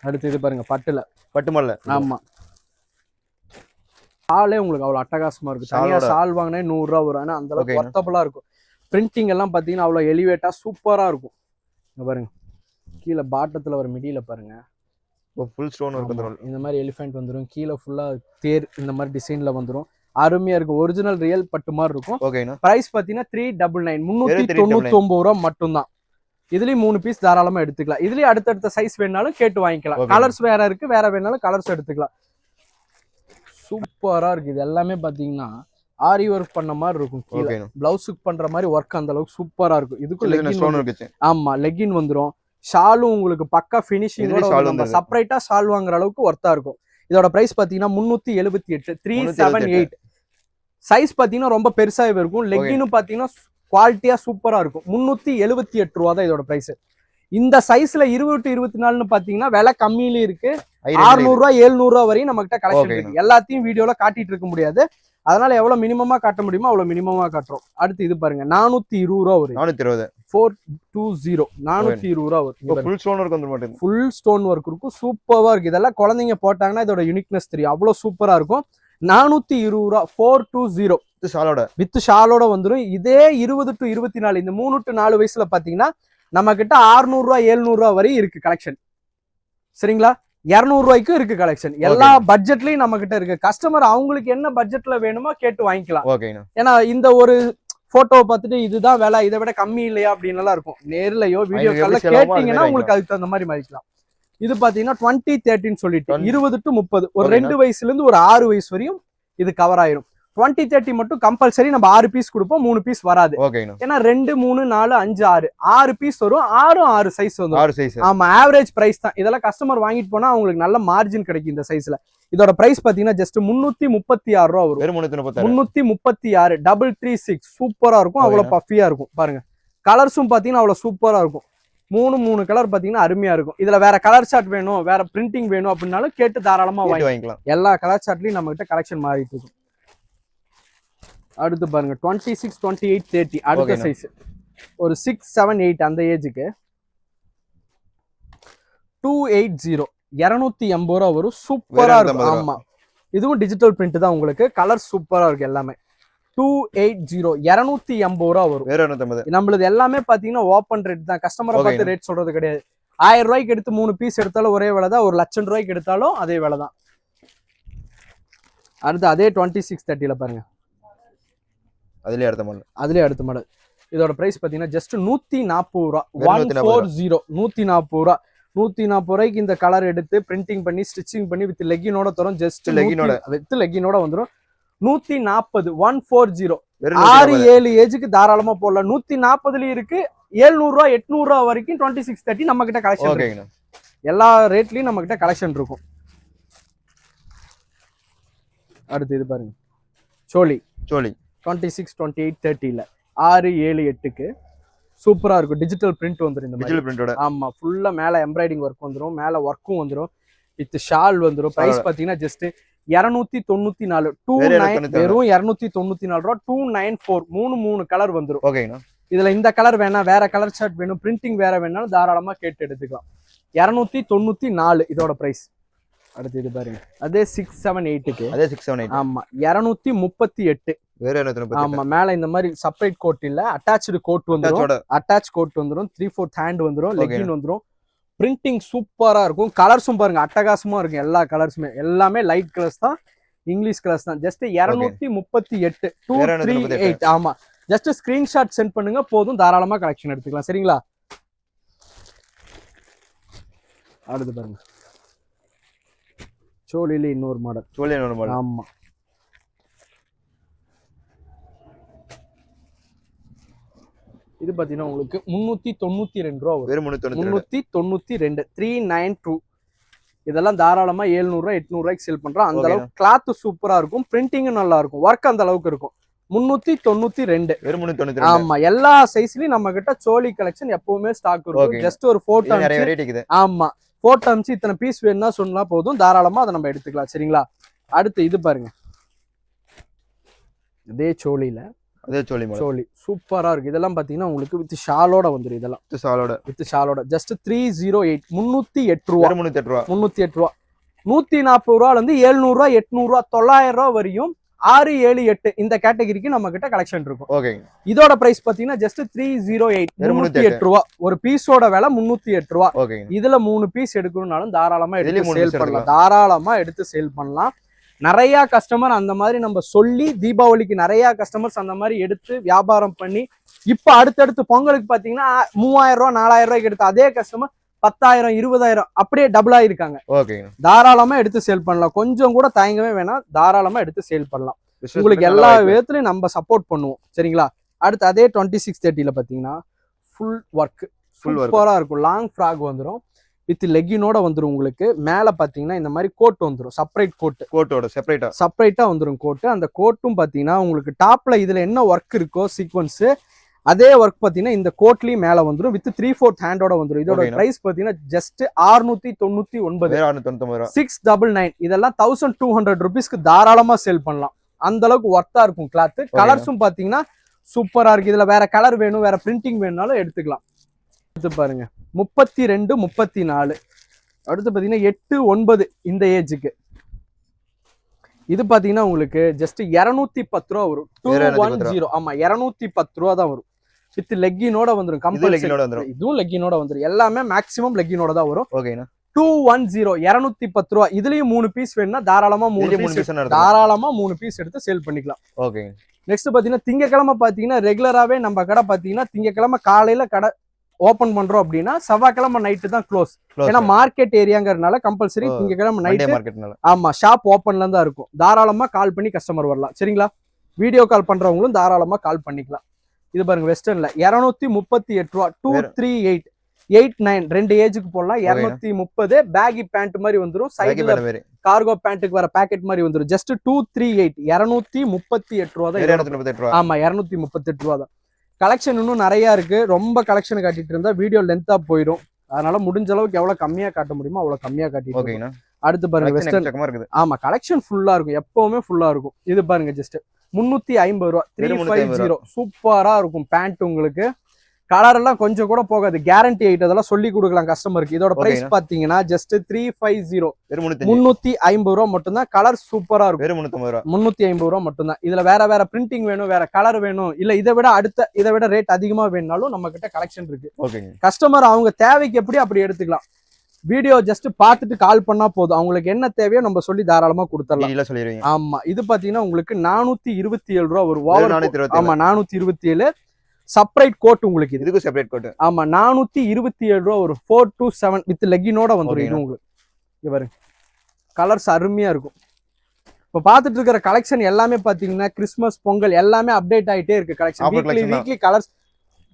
அடுத்து இது பாருங்க பட்டுல பட்டுமல்ல. ஆமா ஷாலே உங்களுக்கு அவ்வளவு அட்டகாசமா இருக்கு. தனியா ஷால் வாங்கினே 100 ரூபா வரும். ஆனா அந்த அளவுக்கு ஒர்த்தபிளா இருக்கும். பிரிண்டிங் எல்லாம் பாத்தீங்கன்னா அவ்வளவு எலிவேட்டா சூப்பரா இருக்கும். இங்க பாருங்க கீழே பாட்டத்துல ஒரு மிடியில பாருங்க ஃபுல் ஸ்டோன் இருக்கும். இந்த மாதிரி எலிஃபென்ட் வந்துரும். கீழே ஃபுல்லா தேர் இந்த மாதிரி டிசைன்ல வந்துரும். அருமையா இருக்கும். ஒரிஜினல் ரியல் பட்டு மாதிரி இருக்கும். பிரைஸ் பாத்தீங்கன்னா 399 399 ரூபா மட்டும் தான். இதுலயும் 3 பீஸ் தாராளமா எடுத்துக்கலாம். இதுலயும் அடுத்தடுத்த சைஸ் வேணாலும் கேட்டு வாங்கிக்கலாம். கலர்ஸ் வேற இருக்கு. வேற வேணாலும் கலர்ஸ் எடுத்துக்கலாம். சூப்பரா இருக்கு. இது எல்லாமே பாத்தீங்கன்னா ஆரி ஒர்க் பண்ண மாதிரி இருக்கும். பிளவுஸுக்கு பண்ற மாதிரி ஒர்க் அந்த அளவுக்கு சூப்பரா இருக்கும். இதுக்கு லெகின். ஆமா லெகின் வந்துரும். ஷாலும் உங்களுக்கு பக்கா பினிஷிங்கோட செப்பரேட்டா ஷால் வாங்குற அளவுக்கு ஒர்த்தா இருக்கும். இதோட பிரைஸ் பாத்தீங்கன்னா 378 378. சைஸ் பாத்தீங்கன்னா ரொம்ப பெருசாவே இருக்கும். லெகினும் பாத்தீங்கன்னா குவாலிட்டியா சூப்பரா இருக்கும். 378 ரூபா தான் இதோட பிரைஸ். இந்த சைஸ்ல 20 to 24 பாத்தீங்கன்னா விலை கம்மியில இருக்கு. 600 ரூபா 700 ரூபா வரையும் நம்ம கிட்ட கலெக்ஷன் இருக்கு. எல்லாத்தையும் வீடியோல காட்டிட்டு இருக்க முடியாது. அதனால எவ்வளவு மினிமமா காட்ட முடியுமோ அவ்வளவு மினிமமா காட்டுறோம். அடுத்து இது பாருங்க 420 ரூபா வரும். 420 420 420 ரூபா வரும். ஃபுல் ஸ்டோன் ஒர்க் வந்து மாட்டேங்குது. ஃபுல் ஸ்டோன் ஒர்க் இருக்கும். சூப்பரா இருக்கு. இதெல்லாம் குழந்தைங்க போட்டாங்கன்னா இதோட யூனிக்னஸ் தெரியும். அவ்வளவு சூப்பரா இருக்கும். 420 ரூபா 420 வித் ஷாலோட வந்துடும். இதே 20 to 24 இந்த 3 to 4 வயசுல பாத்தீங்கன்னா நம்ம கிட்ட 600 ரூபா 700 ரூபா வரை இருக்கு கலெக்ஷன். சரிங்களா 200 ரூபாய்க்கும் இருக்கு கலெக்ஷன். எல்லா பட்ஜெட்லயும் நம்ம கிட்ட இருக்கு. கஸ்டமர் அவங்களுக்கு என்ன பட்ஜெட்ல வேணுமோ கேட்டு வாங்கிக்கலாம். ஏன்னா இந்த ஒரு போட்டோ பார்த்துட்டு இதுதான் விலை இதை விட கம்மி இல்லையா அப்படின்னு எல்லாம் இருக்கும். நேர்லயோ வீடியோ கால்ல கேட்டீங்கன்னா உங்களுக்கு அதுக்கு தகுந்த மாதிரி மாறிக்கலாம். இது பாத்தீங்கன்னா 2013 சொல்லிட்டு 20 to 30 ஒரு 2 வயசுல இருந்து ஒரு 6 வயசு வரையும் இது கவர் ஆயிரும். 2030 மட்டும் கம்பல்சரி நம்ம 6 பீஸ் கொடுப்போம். 3 பீஸ் வராது. ஏன்னா 2 3 4 5 6 பீஸ் வரும். 6 சைஸ் வந்து. ஆமா ஆவரேஜ் பிரைஸ் தான். இதெல்லாம் கஸ்டமர் வாங்கிட்டு போனா அவங்களுக்கு நல்ல மார்ஜின் கிடைக்கும் இந்த சைஸ்ல. இதோட பிரைஸ் பாத்தீங்கன்னா ஜஸ்ட் 336 ரூபா வரும். 336 336 சூப்பரா இருக்கும். அவ்வளவு பஃபியா இருக்கும். பாருங்க கலர்ஸும் பாத்தீங்கன்னா அவ்வளவு சூப்பரா இருக்கும். 3 கலர் பாத்தீங்கன்னா அருமையா இருக்கும். இதுல வேற கலர் சார்ட் வேணும் வேற பிரிண்டிங் வேணும் அப்படின்னாலும் கேட்டு தாராளமா வாங்கிக்கலாம். எல்லா கலர் சார்ட்லயும் நம்ம கிட்ட கலெக்ஷன் மாறிட்டு இருக்கும். அடுத்து பாருங்க 26 28 30 அடுத்த சைஸ் ஒரு 6 7 8 அந்த ஏஜுக்கு 280 280 ரூபா வரும். சூப்பரா இருக்கும். ஆமா இதுவும் டிஜிட்டல் பிரிண்ட் தான். உங்களுக்கு கலர் சூப்பரா இருக்கு. எல்லாமே 280 280 ரூபா வரும். நம்மளது எல்லாமே பாத்தீங்கன்னா ஓப்பன் ரேட் தான். கஸ்டமரை பார்த்து ரேட் சொல்றது கிடையாது. 1000 ரூபாய்க்கு எடுத்து 3 பீஸ் எடுத்தாலும் ஒரே விலை தான். 1,00,000 ரூபாய்க்கு எடுத்தாலும் அதே விலை தான். அடுத்து அதே 26 30 பாருங்க. அதுலயே அடுத்த மாடல். இதோட பிரைஸ் பாத்தீங்கன்னா ஜஸ்ட் 140 ரூபா 140 140 ரூபா 140 ரூபாய்க்கு இந்த கலர் எடுத்து பிரிண்டிங் பண்ணி ஸ்டிச்சிங் பண்ணி வித் லெகினோட தரும். ஜஸ்ட் வித் லெகினோட வந்துடும். 140 140 6 7 ஏஜுக்கு தாராளமா போடலாம். 140 இருக்கு. 700 ரூபா 800 ரூபா வரைக்கும் 26 30 நம்ம கிட்ட கலெக்ஷன் இருக்கு. எல்லா ரேட்லயும் நம்ம கிட்ட கலெக்ஷன் இருக்கும். அடுத்து இது பாருங்க சோலி 26 28 30 6 7 8க்கு சூப்பரா இருக்கும். டிஜிட்டல் பிரிண்ட் வந்துரும். இந்த மாதிரி ஆமா ஃபுல்லா மேல எம்ப்ராய்டிங் ஒர்க் வந்துரும். மேல ஒர்க்கும் வந்துரும். வித் ஷால் வந்துரும். பிரைஸ் பாத்தீங்கன்னா ஜஸ்ட் 294 29 வெறும் 294 ரூபா 294 3 கலர் வந்துரும். இதுல இந்த கலர் வேணா வேற கலர் சார்ட் வேணும் பிரிண்டிங் வேற வேணாலும் தாராளமா கேட்டு எடுத்துக்கலாம். 294 இதோட பிரைஸ். அடுத்து இது பாருங்க அதே 6 7 8க்கு ஆமா 238 ஆமா மேல இந்த மாதிரி செப்பரேட் கோட் இல்ல அட்டாச்டு கோட் வந்துரும். அட்டாச் கோட் வந்துரும். 3/4 ஹேண்ட் வந்துரும். லெகின் வந்துரும். பிரிண்டிங் சூப்பரா இருக்கும். கலர்ஸும் பாருங்க அட்டகாசமா இருக்கும். எல்லா கலர்ஸுமே எல்லாமே லைட் கலர்ஸ் தான். இங்கிலீஷ் கலர்ஸ் தான். ஜஸ்ட் 238 238 ஆமா ஜஸ்ட் ஸ்கிரீன்ஷாட் சென்ட் பண்ணுங்க போதும். தாராளமா கலெக்ஷன் எடுத்துக்கலாம். சரிங்களா அடுத்து பாருங்க சோலில இன்னொரு மாடல் ஆமா. இது பாத்தீங்கன்னா உங்களுக்கு 392 ரூபா வரும். 392 392. இதெல்லாம் தாராளமா 700 ரூபாய் 800 ரூபாய்க்கு சேல் பண்றோம். அந்த அளவுக்கு கிளாத் சூப்பரா இருக்கும், பிரிண்டிங்கும் நல்லா இருக்கும், ஒர்க் அந்த அளவுக்கு இருக்கும். 392. ஆமா, எல்லா சைஸ்லயும் நம்ம கிட்ட சோலி கலெக்ஷன் எப்பவுமே ஸ்டாக் இருக்கும். ஜஸ்ட் ஒரு போட்டோ ஆமா போட்டோ அனுப்பிச்சு இத்தனை பீஸ் வேணும்னா சொன்னா போதும், தாராளமா அதை நம்ம எடுத்துக்கலாம். சரிங்களா? அடுத்து இது பாருங்க, இதே சோலியில சோலி சூப்பரா இருக்கு. இதெல்லாம் பாத்தீங்கன்னா உங்களுக்கு வித் ஷாலோட வந்துரும். இதெல்லாம் வித் ஷாலோட ஜஸ்ட் 308 308 ரூபா 308 ரூபா. 140 ரூபால இருந்து 700 ரூபா 800 ரூபா 900 ரூபா வரையும் 6 7 8 இந்த கேட்டகரிக்கு நம்ம கிட்ட கலெக்ஷன் இருக்கும். இதோட பிரைஸ் பாத்தீங்கன்னா ஜஸ்ட் 308 308 ரூபா. ஒரு பீஸோட விலை 308 ரூபா. இதுல 3 பீஸ் எடுக்கணும்னாலும் தாராளமா எடுத்து சேல் பண்ணலாம். நிறைய கஸ்டமர் அந்த மாதிரி நம்ம சொல்லி தீபாவளிக்கு நிறைய கஸ்டமர்ஸ் அந்த மாதிரி எடுத்து வியாபாரம் பண்ணி இப்ப அடுத்தடுத்து பொங்கலுக்கு பாத்தீங்கன்னா 3000 ரூபா 4000 ரூபாய்க்கு எடுத்து அதே கஸ்டமர் 10,000 20,000 அப்படியே டபுள் ஆயிருக்காங்க. தாராளமா எடுத்து சேல் பண்ணலாம். கொஞ்சம் கூட தயங்கவே வேணாம், தாராளமா எடுத்து சேல் பண்ணலாம். உங்களுக்கு எல்லா விதத்துலயும் நம்ம சப்போர்ட் பண்ணுவோம். சரிங்களா? அடுத்து அதே 2630ல பாத்தீங்கன்னா ஃபுல் ஒர்க் சூப்பரா இருக்கும். லாங் ஃப்ராக் வந்துடும், வித் லெக்கினோட வந்துடும். உங்களுக்கு மேல பாத்தீங்கன்னா இந்த மாதிரி கோட் வந்துடும், செப்பரேட் கோட்டோட செப்பரேட்டா வந்துடும் கோட்டு. அந்த கோட்டும் பாத்தீங்கன்னா உங்களுக்கு டாப்ல இதுல என்ன ஒர்க் இருக்கோ சீக்வன்ஸ் அதே ஒர்க் பாத்தீங்கன்னா இந்த கோட்லயும் மேல வந்துடும், வித் 3/4 ஹேண்டோட வந்துடும். இதோட பிரைஸ் பாத்தீங்கன்னா ஜஸ்ட் 699 699. இதெல்லாம் 1200 ருபீஸ்க்கு தாராளமா சேல் பண்ணலாம். அந்த அளவுக்கு ஒர்த்தா இருக்கும் கிளாத். கலர்ஸும் பாத்தீங்கன்னா சூப்பரா இருக்கு. இதுல வேற கலர் வேணும், வேற பிரிண்டிங் வேணும்னாலும் எடுத்துக்கலாம். அடுத்து பாருங்க 32 34. அடுத்து பாத்தீங்கன்னா 8 9 இந்த ஏஜுக்கு. இது பாத்தீங்கன்னா உங்களுக்கு ஜஸ்ட் 210 ரூபா வரும். 210. ஆமா 210 ரூபா தான் வரும். வித் லெக்கினோட வந்துரும். இதுவும் லெக்கினோட வந்துரும். எல்லாமே மேக்ஸிமம் லெக்கினோட தான் வரும். 210 210 ரூபா. இதுலயும் 3 பீஸ் வேணும்னா தாராளமா 3 பீஸ் எடுத்து சேல் பண்ணிக்கலாம். நெக்ஸ்ட் பாத்தீங்கன்னா திங்கக்கிழமை பாத்தீங்கன்னா ரெகுலராவே நம்ம கடை பாத்தீங்கன்னா திங்கக்கிழமை காலையில கடை ஓபன் பண்றோம் அப்படின்னா செவ்வாய்க்கிழமை நைட்டு தான் க்ளோஸ். ஏன்னா மார்க்கெட் ஏரியாங்கிறதுனால கம்பல்சரி திங்கக்கிழமை நைட்டு ஆமா ஷாப் ஓப்பன்ல தான் இருக்கும். தாராளமா கால் பண்ணி கஸ்டமர் வரலாம். சரிங்களா? வீடியோ கால் பண்றவங்களும் தாராளமா கால் பண்ணிக்கலாம். இது பாருங்க வெஸ்டர்ன்ல 238 ரூபா 238 89 ரெண்டு ஏஜுக்கு போடலாம். 230 பேகி பேண்ட் மாதிரி வந்துடும். சைடுல கார்கோ பேண்ட்டுக்கு வர பேக்கெட் மாதிரி வந்துடும். ஜஸ்ட் 238 238 ரூபா தான். ஆமா 238 ரூபா தான். கலெக்ஷன் இன்னும் நிறைய இருக்கு. ரொம்ப கலெக்ஷன் காட்டிட்டு இருந்தா வீடியோ லென்த்தா போயிடும். அதனால முடிஞ்ச அளவுக்கு எவ்வளவு கம்மியா காட்ட முடியுமோ அவ்வளவு கம்மியா காட்டிட்டு. அடுத்து பாருங்க வெஸ்டர்ன். ஆமா கலெக்ஷன் ஃபுல்லா இருக்கும், எப்பவுமே ஃபுல்லா இருக்கும். இது பாருங்க ஜஸ்ட் 350 ரூபா 350. சூப்பரா இருக்கும் பேண்ட். உங்களுக்கு கலர் எல்லாம் கொஞ்சம் கூட போகாது, கேரண்டி ஐட்டம். அதெல்லாம் சொல்லி கொடுக்கலாம் கஸ்டமருக்கு. இதோட பிரைஸ் பாத்தீங்கன்னா ஜஸ்ட் 350 350 ரூபா மட்டும் தான். கலர் சூப்பரா இருக்கும். 350 ரூபா மட்டும் தான். இதுல வேற பிரிண்டிங் வேணும், வேற கலர் வேணும், இல்ல இதை விட ரேட் அதிகமா வேணும்னாலும் நம்ம கிட்ட கலெக்ஷன் இருக்கு. கஸ்டமர் அவங்க தேவைக்கு எப்படி அப்படி எடுத்துக்கலாம். வீடியோ ஜஸ்ட் பார்த்துட்டு கால் பண்ணா போதும். அவங்களுக்கு என்ன தேவையோ நம்ம சொல்லி தாராளமா கொடுத்துடலாம். ஆமா இது பாத்தீங்கன்னா உங்களுக்கு 427 ரூபா வரும். ஆமா 427. செப்பரேட் கோட் உங்களுக்கு. இதுக்கு செப்பரேட் கோட். ஆமா 427 ரூபா ஒரு 427 வித் லெக்கினோட வந்துடும். இது உங்களுக்கு இவரு கலர்ஸ் அருமையா இருக்கும். இப்ப பாத்துட்டு இருக்கிற கலெக்ஷன் எல்லாமே பாத்தீங்கன்னா கிறிஸ்மஸ் பொங்கல் எல்லாமே அப்டேட் ஆயிட்டே இருக்கு. கலெக்ஷன் வீக்லி கலர்ஸ்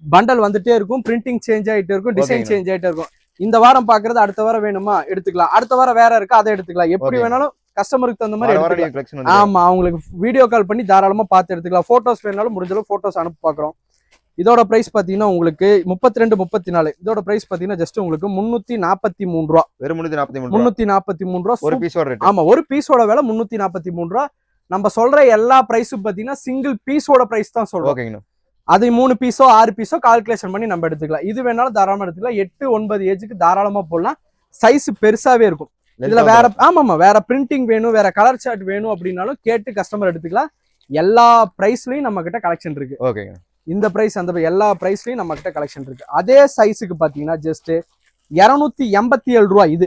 பண்டல் வந்துட்டே இருக்கும். பிரிண்டிங் சேஞ்ச் ஆயிட்டே இருக்கும், டிசைன் சேஞ்ச் ஆயிட்டே இருக்கும். இந்த வாரம் பாக்குறது அடுத்த வாரம் வேணுமா எடுத்துக்கலாம், அடுத்த வாரம் வேற இருக்கு அதை எடுத்துக்கலாம். எப்படி வேணாலும் கஸ்டமருக்கு தகுந்த மாதிரி எடுத்துக்கலாம். ஆமா அவங்களுக்கு வீடியோ கால் பண்ணி தாராளமா பார்த்து எடுத்துக்கலாம். போட்டோஸ் வேணாலும் முடிஞ்ச அளவு போட்டோஸ் அனுப்பி பாக்குறோம். இதோட பிரைஸ் பாத்தீங்கன்னா உங்களுக்கு 32 34. இதோட பிரைஸ் பாத்தீங்கன்னா ஜஸ்ட் உங்களுக்கு 343 ரூபா. 343 ரூபா ஒரு பீஸோட. ஆமா ஒரு பீஸோட விலை 343 ரூபா. நம்ம சொல்ற எல்லா பிரைஸும் பாத்தீங்கன்னா சிங்கிள் பீஸோட பிரைஸ் தான் சொல்றோம். அது 3 பீஸோ 6 பீஸோ கால்குலேஷன் பண்ணி நம்ம எடுத்துக்கலாம். இது வேணாலும் தாராளமா எடுத்துக்கலாம். 8 9 ஏஜுக்கு தாராளமா போடலாம். சைஸ் பெருசாவே இருக்கும். இதுல வேற வேற பிரிண்டிங் வேணும், வேற கலர் சார்ட் வேணும் அப்படின்னாலும் கேட்டு கஸ்டமர் எடுத்துக்கலாம். எல்லா பிரைஸ்லயும் நம்ம கிட்ட கலெக்ஷன் இருக்கு. இந்த பிரைஸ் அந்த எல்லா பிரைஸ்லயும் நம்ம கிட்ட கலெக்ஷன் இருக்கு. அதே சைஸுக்கு பாத்தீங்கன்னா ஜஸ்ட் 287 ரூபா. இது